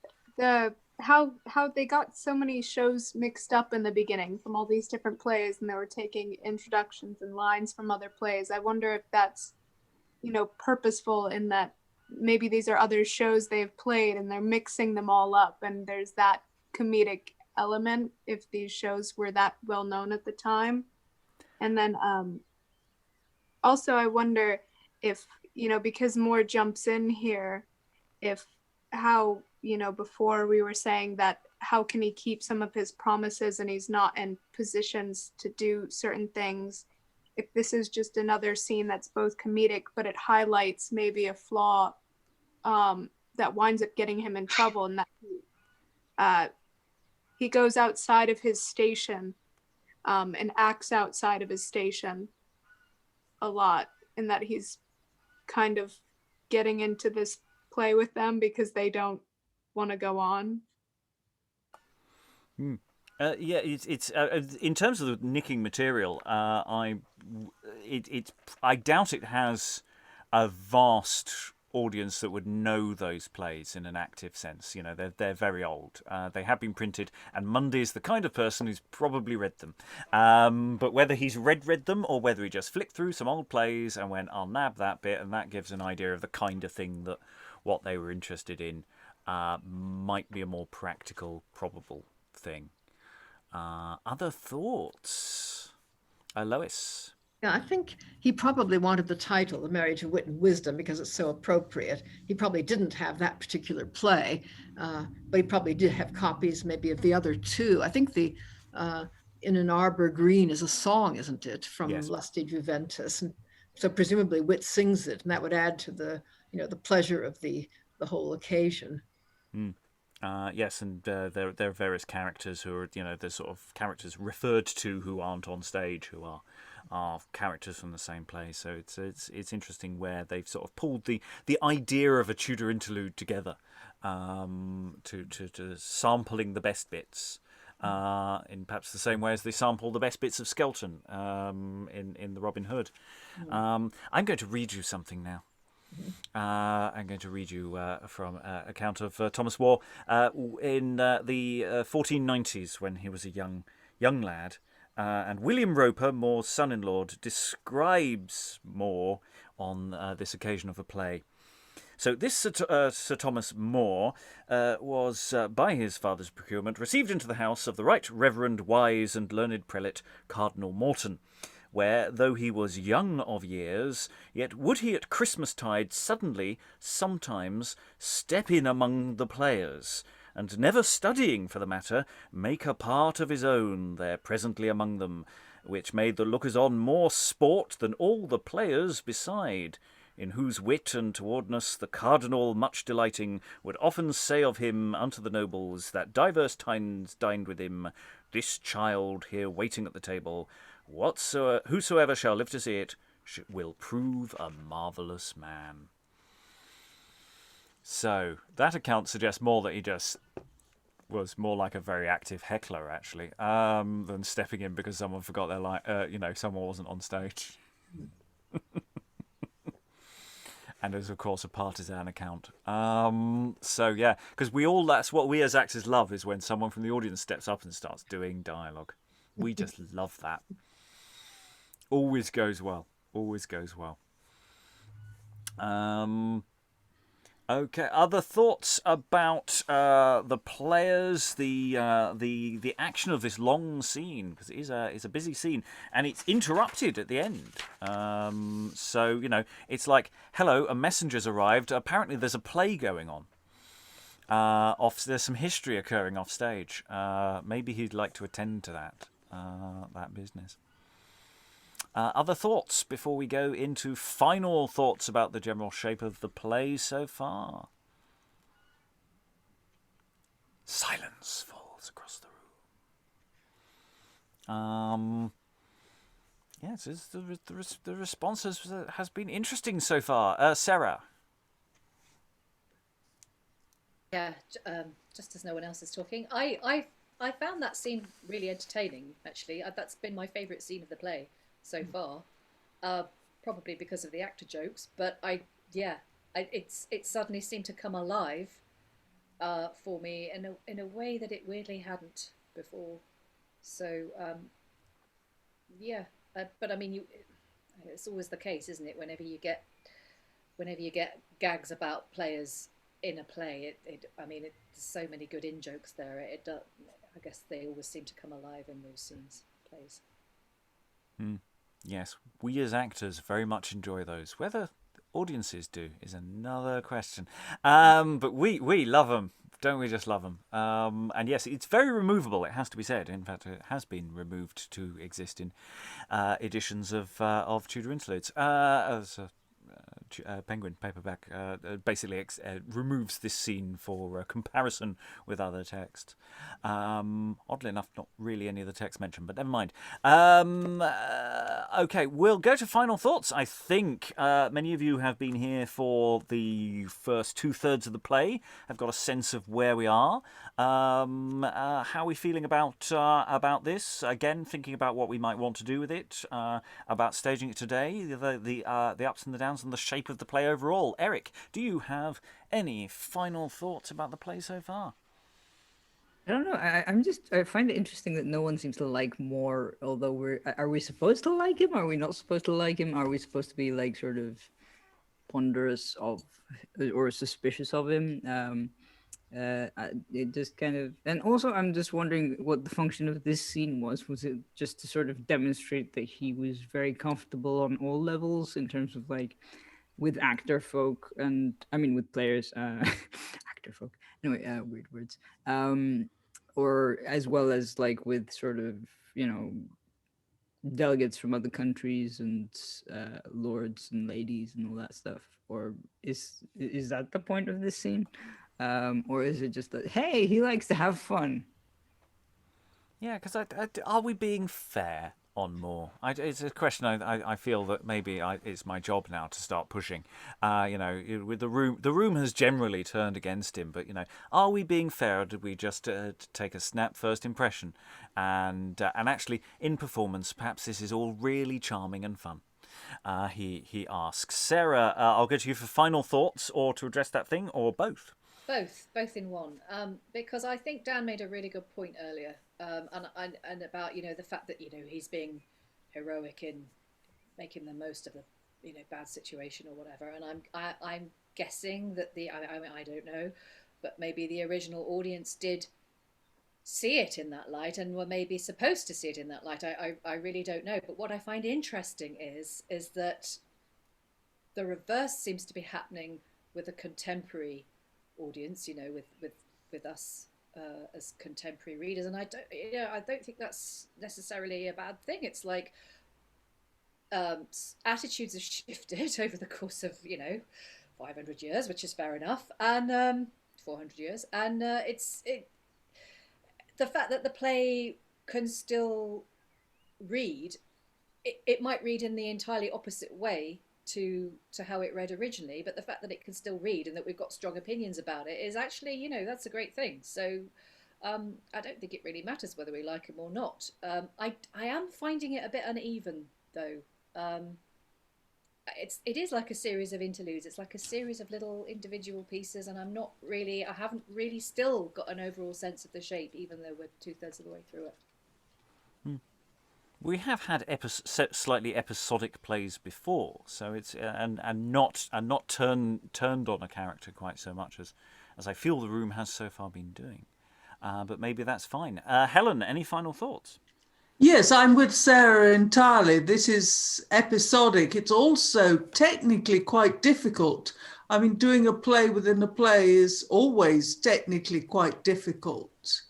how they got so many shows mixed up in the beginning from all these different plays, and they were taking introductions and lines from other plays. I wonder if that's, purposeful, in that maybe these are other shows they've played and they're mixing them all up, and there's that comedic element if these shows were that well known at the time. And then also I wonder if, because Moore jumps in here, if how, before we were saying that how can he keep some of his promises and he's not in positions to do certain things, if this is just another scene that's both comedic, but it highlights maybe a flaw that winds up getting him in trouble, and that he goes outside of his station and acts outside of his station a lot, and that he's kind of getting into this play with them because they don't want to go on. Yeah, it's in terms of the nicking material. I doubt it has a vast audience that would know those plays in an active sense. They're very old. They have been printed, and Munday is the kind of person who's probably read them. But whether he's read them or whether he just flicked through some old plays and went, I'll nab that bit, and that gives an idea of the kind of thing that what they were interested in might be a more practical, probable thing. Other thoughts? Lois? Yeah, I think he probably wanted the title, The Marriage of Wit and Wisdom, because it's so appropriate. He probably didn't have that particular play, but he probably did have copies maybe of the other two. I think the In an Arbor Green is a song, isn't it, from Yes. Lustig Juventus? And so presumably Wit sings it, and that would add to the pleasure of the whole occasion. Yes, and there are various characters who are, the sort of characters referred to who aren't on stage, who are characters from the same play. So it's interesting where they've sort of pulled the idea of a Tudor interlude together to sampling the best bits in perhaps the same way as they sample the best bits of Skelton in the Robin Hood. I'm going to read you something now. I'm going to read you from an account of Thomas More in the 1490s when he was a young lad. And William Roper, More's son-in-law, describes More on this occasion of a play. So this Sir Thomas More was, by his father's procurement, received into the house of the right reverend, wise and learned prelate, Cardinal Morton, where, though he was young of years, yet would he at Christmastide suddenly, sometimes, step in among the players, and never studying for the matter, make a part of his own there presently among them, which made the lookers-on more sport than all the players beside, in whose wit and towardness the Cardinal much delighting would often say of him unto the nobles that divers times dined with him, this child here waiting at the table, whosoever shall live to see it will prove a marvellous man. So that account suggests more that he just was more like a very active heckler, actually, than stepping in because someone forgot their line. Someone wasn't on stage. And there's, of course, a partisan account. So, yeah, because that's what we as actors love, is when someone from the audience steps up and starts doing dialogue. We just love that. Always goes well. Always goes well. Okay. Other thoughts about the players, the action of this long scene, because it's a busy scene and it's interrupted at the end. So it's like, hello, a messenger's arrived. Apparently, there's a play going on. There's some history occurring off stage. Maybe he'd like to attend to that business. Other thoughts before we go into final thoughts about the general shape of the play so far? Silence falls across the room. Yes, the response has been interesting so far. Sarah. Yeah, just as no one else is talking, I found that scene really entertaining. Actually, that's been my favourite scene of the play so far, probably because of the actor jokes. But it suddenly seemed to come alive for me in a way that it weirdly hadn't before. So but I mean, it's always the case, isn't it? Whenever you get gags about players in a play, there's so many good in jokes there. I guess they always seem to come alive in those scenes, plays. Yes, we as actors very much enjoy those. Whether audiences do is another question. But we love them, don't we? Just love them. And yes, it's very removable. It has to be said. In fact, it has been removed to exist in editions of Tudor Interludes. Penguin paperback basically removes this scene for comparison with other text. Oddly enough, not really any of the text mentioned, but never mind. Okay, we'll go to final thoughts. I think many of you have been here for the first 2/3 of the play, have got a sense of where we are. How are we feeling about this? Again, thinking about what we might want to do with it, about staging it today, the ups and the downs and the shape of the play overall. Eric, do you have any final thoughts about the play so far? I don't know. I find it interesting that no one seems to like Moore. Although are we supposed to like him? Are we not supposed to like him? Are we supposed to be like sort of ponderous of or suspicious of him? It just kind of, and also I'm just wondering what the function of this scene was. Was it just to sort of demonstrate that he was very comfortable on all levels in terms of like with actor folk and with players, actor folk. Anyway, weird words. Or as well as like with sort of delegates from other countries and lords and ladies and all that stuff. Or is that the point of this scene? Or is it just that, hey, he likes to have fun? Yeah, because are we being fair on Moore? It's a question I feel that maybe it's my job now to start pushing. With the room has generally turned against him, but are we being fair, or did we just take a snap first impression? And actually, in performance, perhaps this is all really charming and fun. He asks. Sarah, I'll go to you for final thoughts, or to address that thing, or both. Both in one. Because I think Dan made a really good point earlier, and about the fact that he's being heroic in making the most of the bad situation or whatever. And I'm guessing that I don't know, but maybe the original audience did see it in that light and were maybe supposed to see it in that light. I really don't know. But what I find interesting is that the reverse seems to be happening with a contemporary audience, with us as contemporary readers, and I don't think that's necessarily a bad thing. It's like attitudes have shifted over the course of 500 years, which is fair enough, and 400 years, and the fact that the play can still read, it might read in the entirely opposite way to how it read originally, but the fact that it can still read and that we've got strong opinions about it is actually, that's a great thing. So I don't think it really matters whether we like him or not. I am finding it a bit uneven though. It is like a series of interludes. It's like a series of little individual pieces, and I haven't really still got an overall sense of the shape, even though we're 2/3 of the way through it. We have had slightly episodic plays before, so it's and not turned on a character quite so much as I feel the room has so far been doing. But maybe that's fine. Helen, any final thoughts? Yes, I'm with Sarah entirely. This is episodic. It's also technically quite difficult. I mean, doing a play within a play is always technically quite difficult.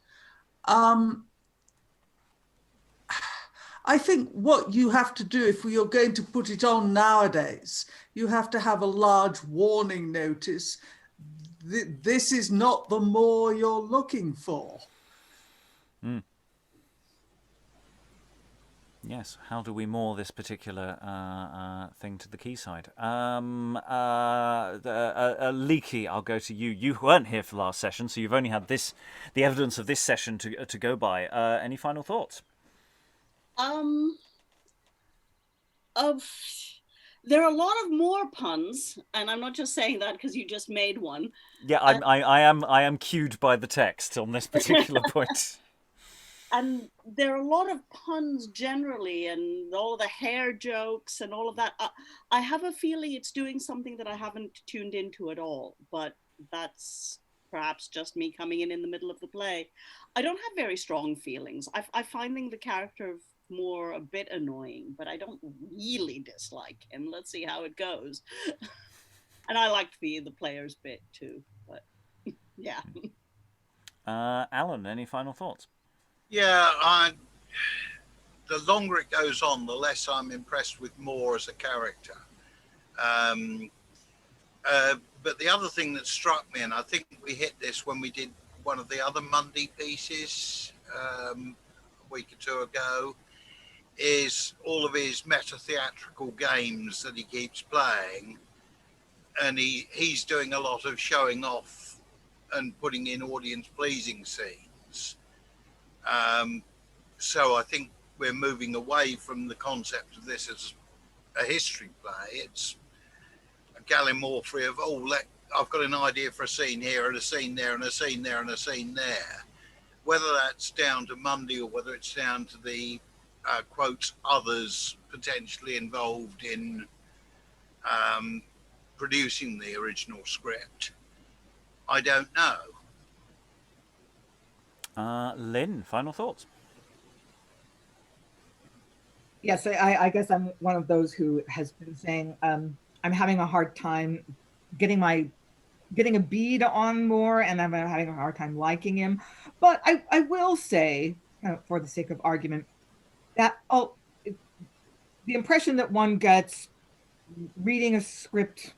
I think what you have to do if you're going to put it on nowadays, you have to have a large warning notice. This is not the more you're looking for. Mm. Yes, how do we moor this particular thing to the quayside? Aliki, I'll go to you. You weren't here for last session, so you've only had the evidence of this session to go by. Any final thoughts? There are a lot of more puns, and I'm not just saying that because you just made one. Yeah, I am cued by the text on this particular point. And there are a lot of puns generally, and all the hair jokes and all of that. I have a feeling it's doing something that I haven't tuned into at all, but that's perhaps just me coming in the middle of the play. I don't have very strong feelings. I'm finding the character more a bit annoying, but I don't really dislike him. Let's see how it goes. And I liked the players bit too, but yeah. Alan, any final thoughts? Yeah, the longer it goes on, the less I'm impressed with Moore as a character. But the other thing that struck me, and I think we hit this when we did one of the other Munday pieces a week or two ago, is all of his meta-theatrical games that he keeps playing. And he's doing a lot of showing off and putting in audience-pleasing scenes. So I think we're moving away from the concept of this as a history play. It's a gallimaufry of, I've got an idea for a scene here and a scene there and a scene there and a scene there. Whether that's down to Munday or whether it's down to the, quote, others potentially involved in producing the original script, I don't know. Lynn, final thoughts? Yes, I guess I'm one of those who has been saying I'm having a hard time getting a bead on Moore, and I'm having a hard time liking him. But I will say, for the sake of argument, that the impression that one gets reading a script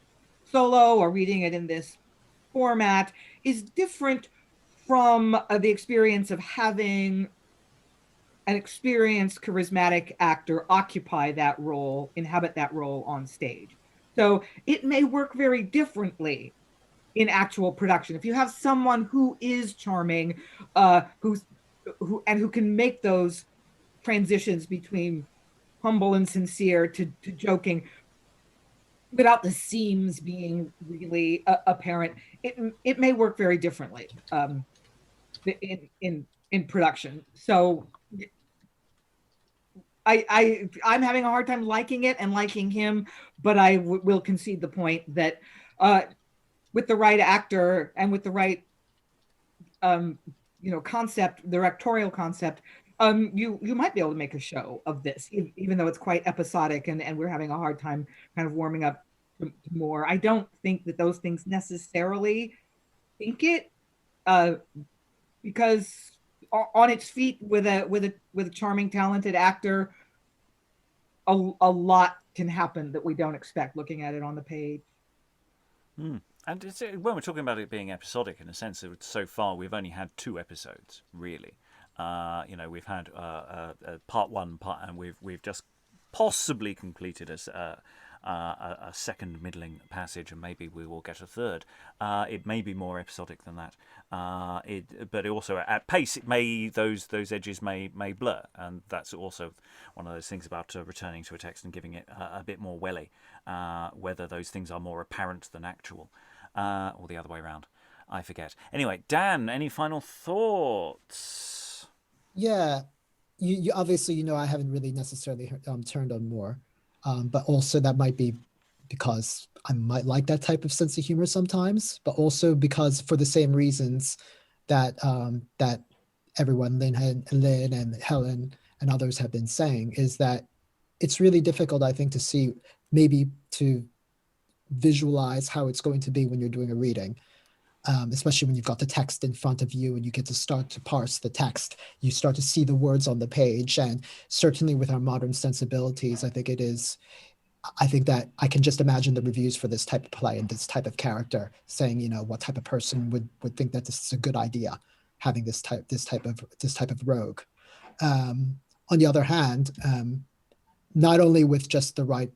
solo or reading it in this format is different from the experience of having an experienced, charismatic actor occupy that role, inhabit that role on stage. So it may work very differently in actual production. If you have someone who is charming, who can make those transitions between humble and sincere to joking without the seams being really apparent, it may work very differently in production. So I'm having a hard time liking it and liking him, but I will concede the point that with the right actor and with the right concept, the directorial concept, you might be able to make a show of this, even though it's quite episodic and we're having a hard time kind of warming up to more. I don't think that those things necessarily think it, because on its feet with a charming, talented actor, a lot can happen that we don't expect looking at it on the page. And when we're talking about it being episodic, in a sense, so far we've only had 2 episodes, really. We've had part 1, and we've just possibly completed a second middling passage, and maybe we will get a third. It may be more episodic than that, but also at pace, those edges may blur, and that's also one of those things about returning to a text and giving it a bit more welly, whether those things are more apparent than actual, or the other way around. I forget. Anyway, Dan, any final thoughts? Yeah, you obviously, I haven't really necessarily turned on more, but also that might be because I might like that type of sense of humor sometimes, but also because for the same reasons that that everyone, Lynn and Helen and others have been saying, is that it's really difficult, I think, to see, maybe to visualize how it's going to be when you're doing a reading. Especially when you've got the text in front of you and you get to start to parse the text, you start to see the words on the page. And certainly with our modern sensibilities, I think that I can just imagine the reviews for this type of play and this type of character saying, what type of person would think that this is a good idea, having this type of rogue. On the other hand, not only with just the right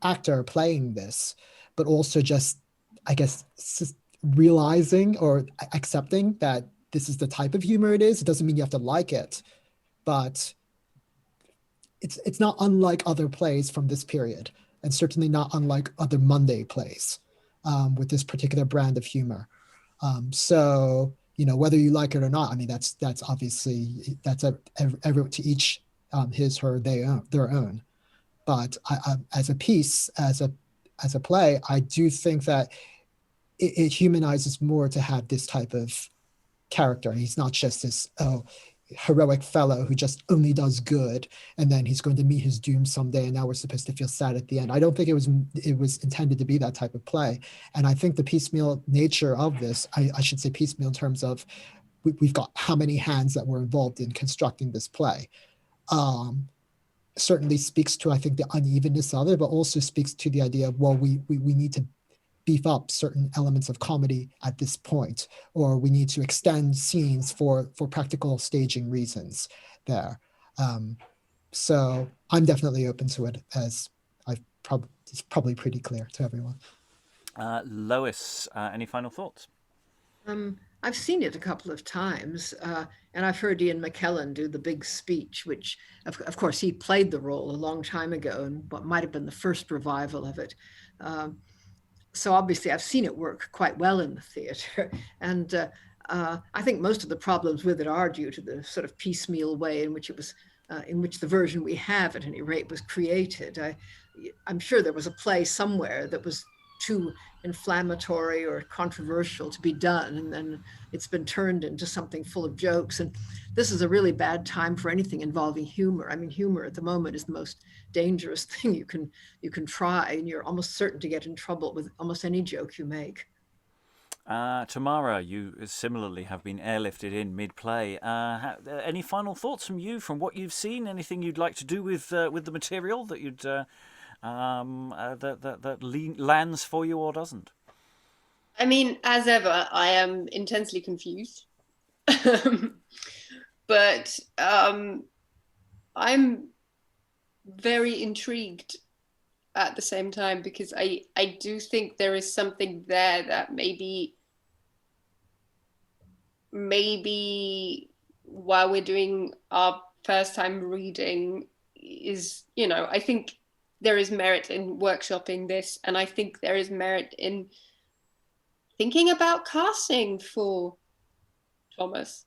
actor playing this, but also just, I guess, realizing or accepting that this is the type of humor it is. It doesn't mean you have to like it, but it's not unlike other plays from this period, and certainly not unlike other Munday plays with this particular brand of humor. So, whether you like it or not, I mean, that's obviously, that's every to each his, her, their own. But as a piece, as a play, I do think that it humanizes more to have this type of character. He's not just this heroic fellow who just only does good, and then he's going to meet his doom someday, and now we're supposed to feel sad at the end. I don't think it was intended to be that type of play. And I think the piecemeal nature of this, I should say piecemeal in terms of we've got how many hands that were involved in constructing this play, certainly speaks to, I think, the unevenness of it, but also speaks to the idea of, well, we need to beef up certain elements of comedy at this point, or we need to extend scenes for practical staging reasons there. So I'm definitely open to it, as it's probably pretty clear to everyone. Lois, any final thoughts? I've seen it a couple of times, and I've heard Ian McKellen do the big speech, which, of course, he played the role a long time ago, and what might have been the first revival of it. So obviously, I've seen it work quite well in the theatre, and I think most of the problems with it are due to the sort of piecemeal way in which it was, in which the version we have, at any rate, was created. I'm sure there was a play somewhere that was too inflammatory or controversial to be done, and then it's been turned into something full of jokes. And this is a really bad time for anything involving humor. I mean, humor at the moment is the most dangerous thing you can try, and you're almost certain to get in trouble with almost any joke you make. Tamara, you similarly have been airlifted in mid-play. Any final thoughts from you, from what you've seen? Anything you'd like to do with the material that you'd that lands for you or doesn't? I mean, as ever, I am intensely confused. But I'm very intrigued at the same time, because I do think there is something there that maybe while we're doing our first time reading is, I think there is merit in workshopping this, and I think there is merit in thinking about casting for Thomas,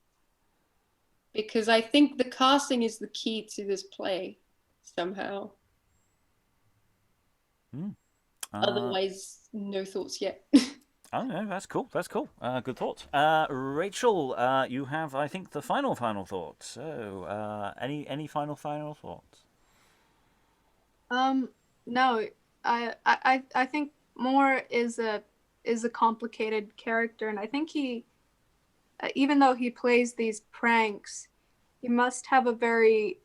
because I think the casting is the key to this play somehow. Otherwise, no thoughts yet. Oh, no, that's cool. Good thoughts. Rachael, you have, I think, the final thoughts. So, any final thoughts? No, I think Moore is a complicated character, and I think he, even though he plays these pranks, he must have a very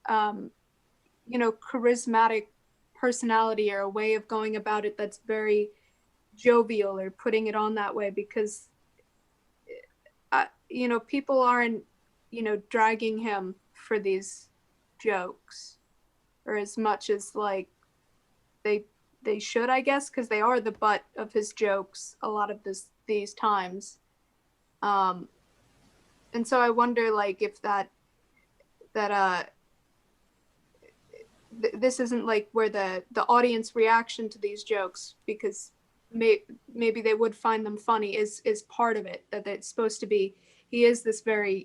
charismatic personality, or a way of going about it that's very jovial, or putting it on that way, because people aren't dragging him for these jokes, or as much as like they should, I guess, because they are the butt of his jokes a lot of these times. And so I wonder, like, if this isn't like where the audience reaction to these jokes, because maybe they would find them funny, is part of it, that it's supposed to be, he is this very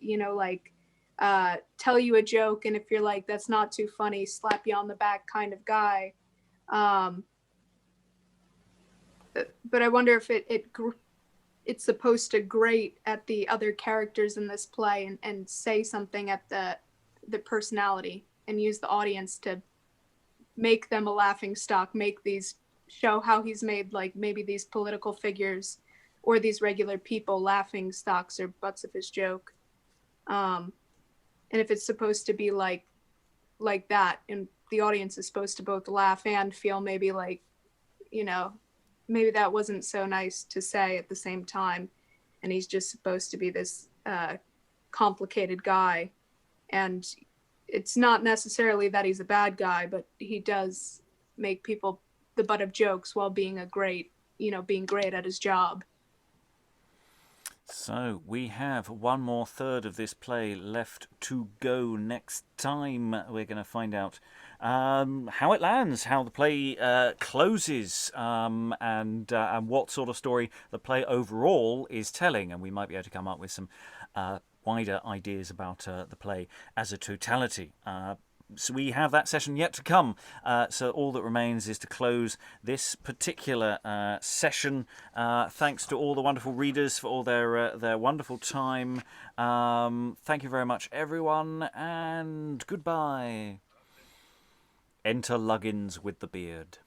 tell you a joke, and if you're like, that's not too funny, slap you on the back kind of guy. But I wonder if it's supposed to grate at the other characters in this play and say something at the personality and use the audience to make them a laughing stock, show how he's made like maybe these political figures or these regular people laughing stocks or butts of his joke. And if it's supposed to be like that, and the audience is supposed to both laugh and feel maybe like, maybe that wasn't so nice to say at the same time, and he's just supposed to be this complicated guy, and it's not necessarily that he's a bad guy, but he does make people the butt of jokes while being being great at his job. So we have one more third of this play left to go. Next time we're going to find out how it lands, how the play closes, and what sort of story the play overall is telling. And we might be able to come up with some wider ideas about the play as a totality. So we have that session yet to come. So all that remains is to close this particular session. Thanks to all the wonderful readers for all their wonderful time. Thank you very much, everyone, and goodbye. Enter Luggins with the beard.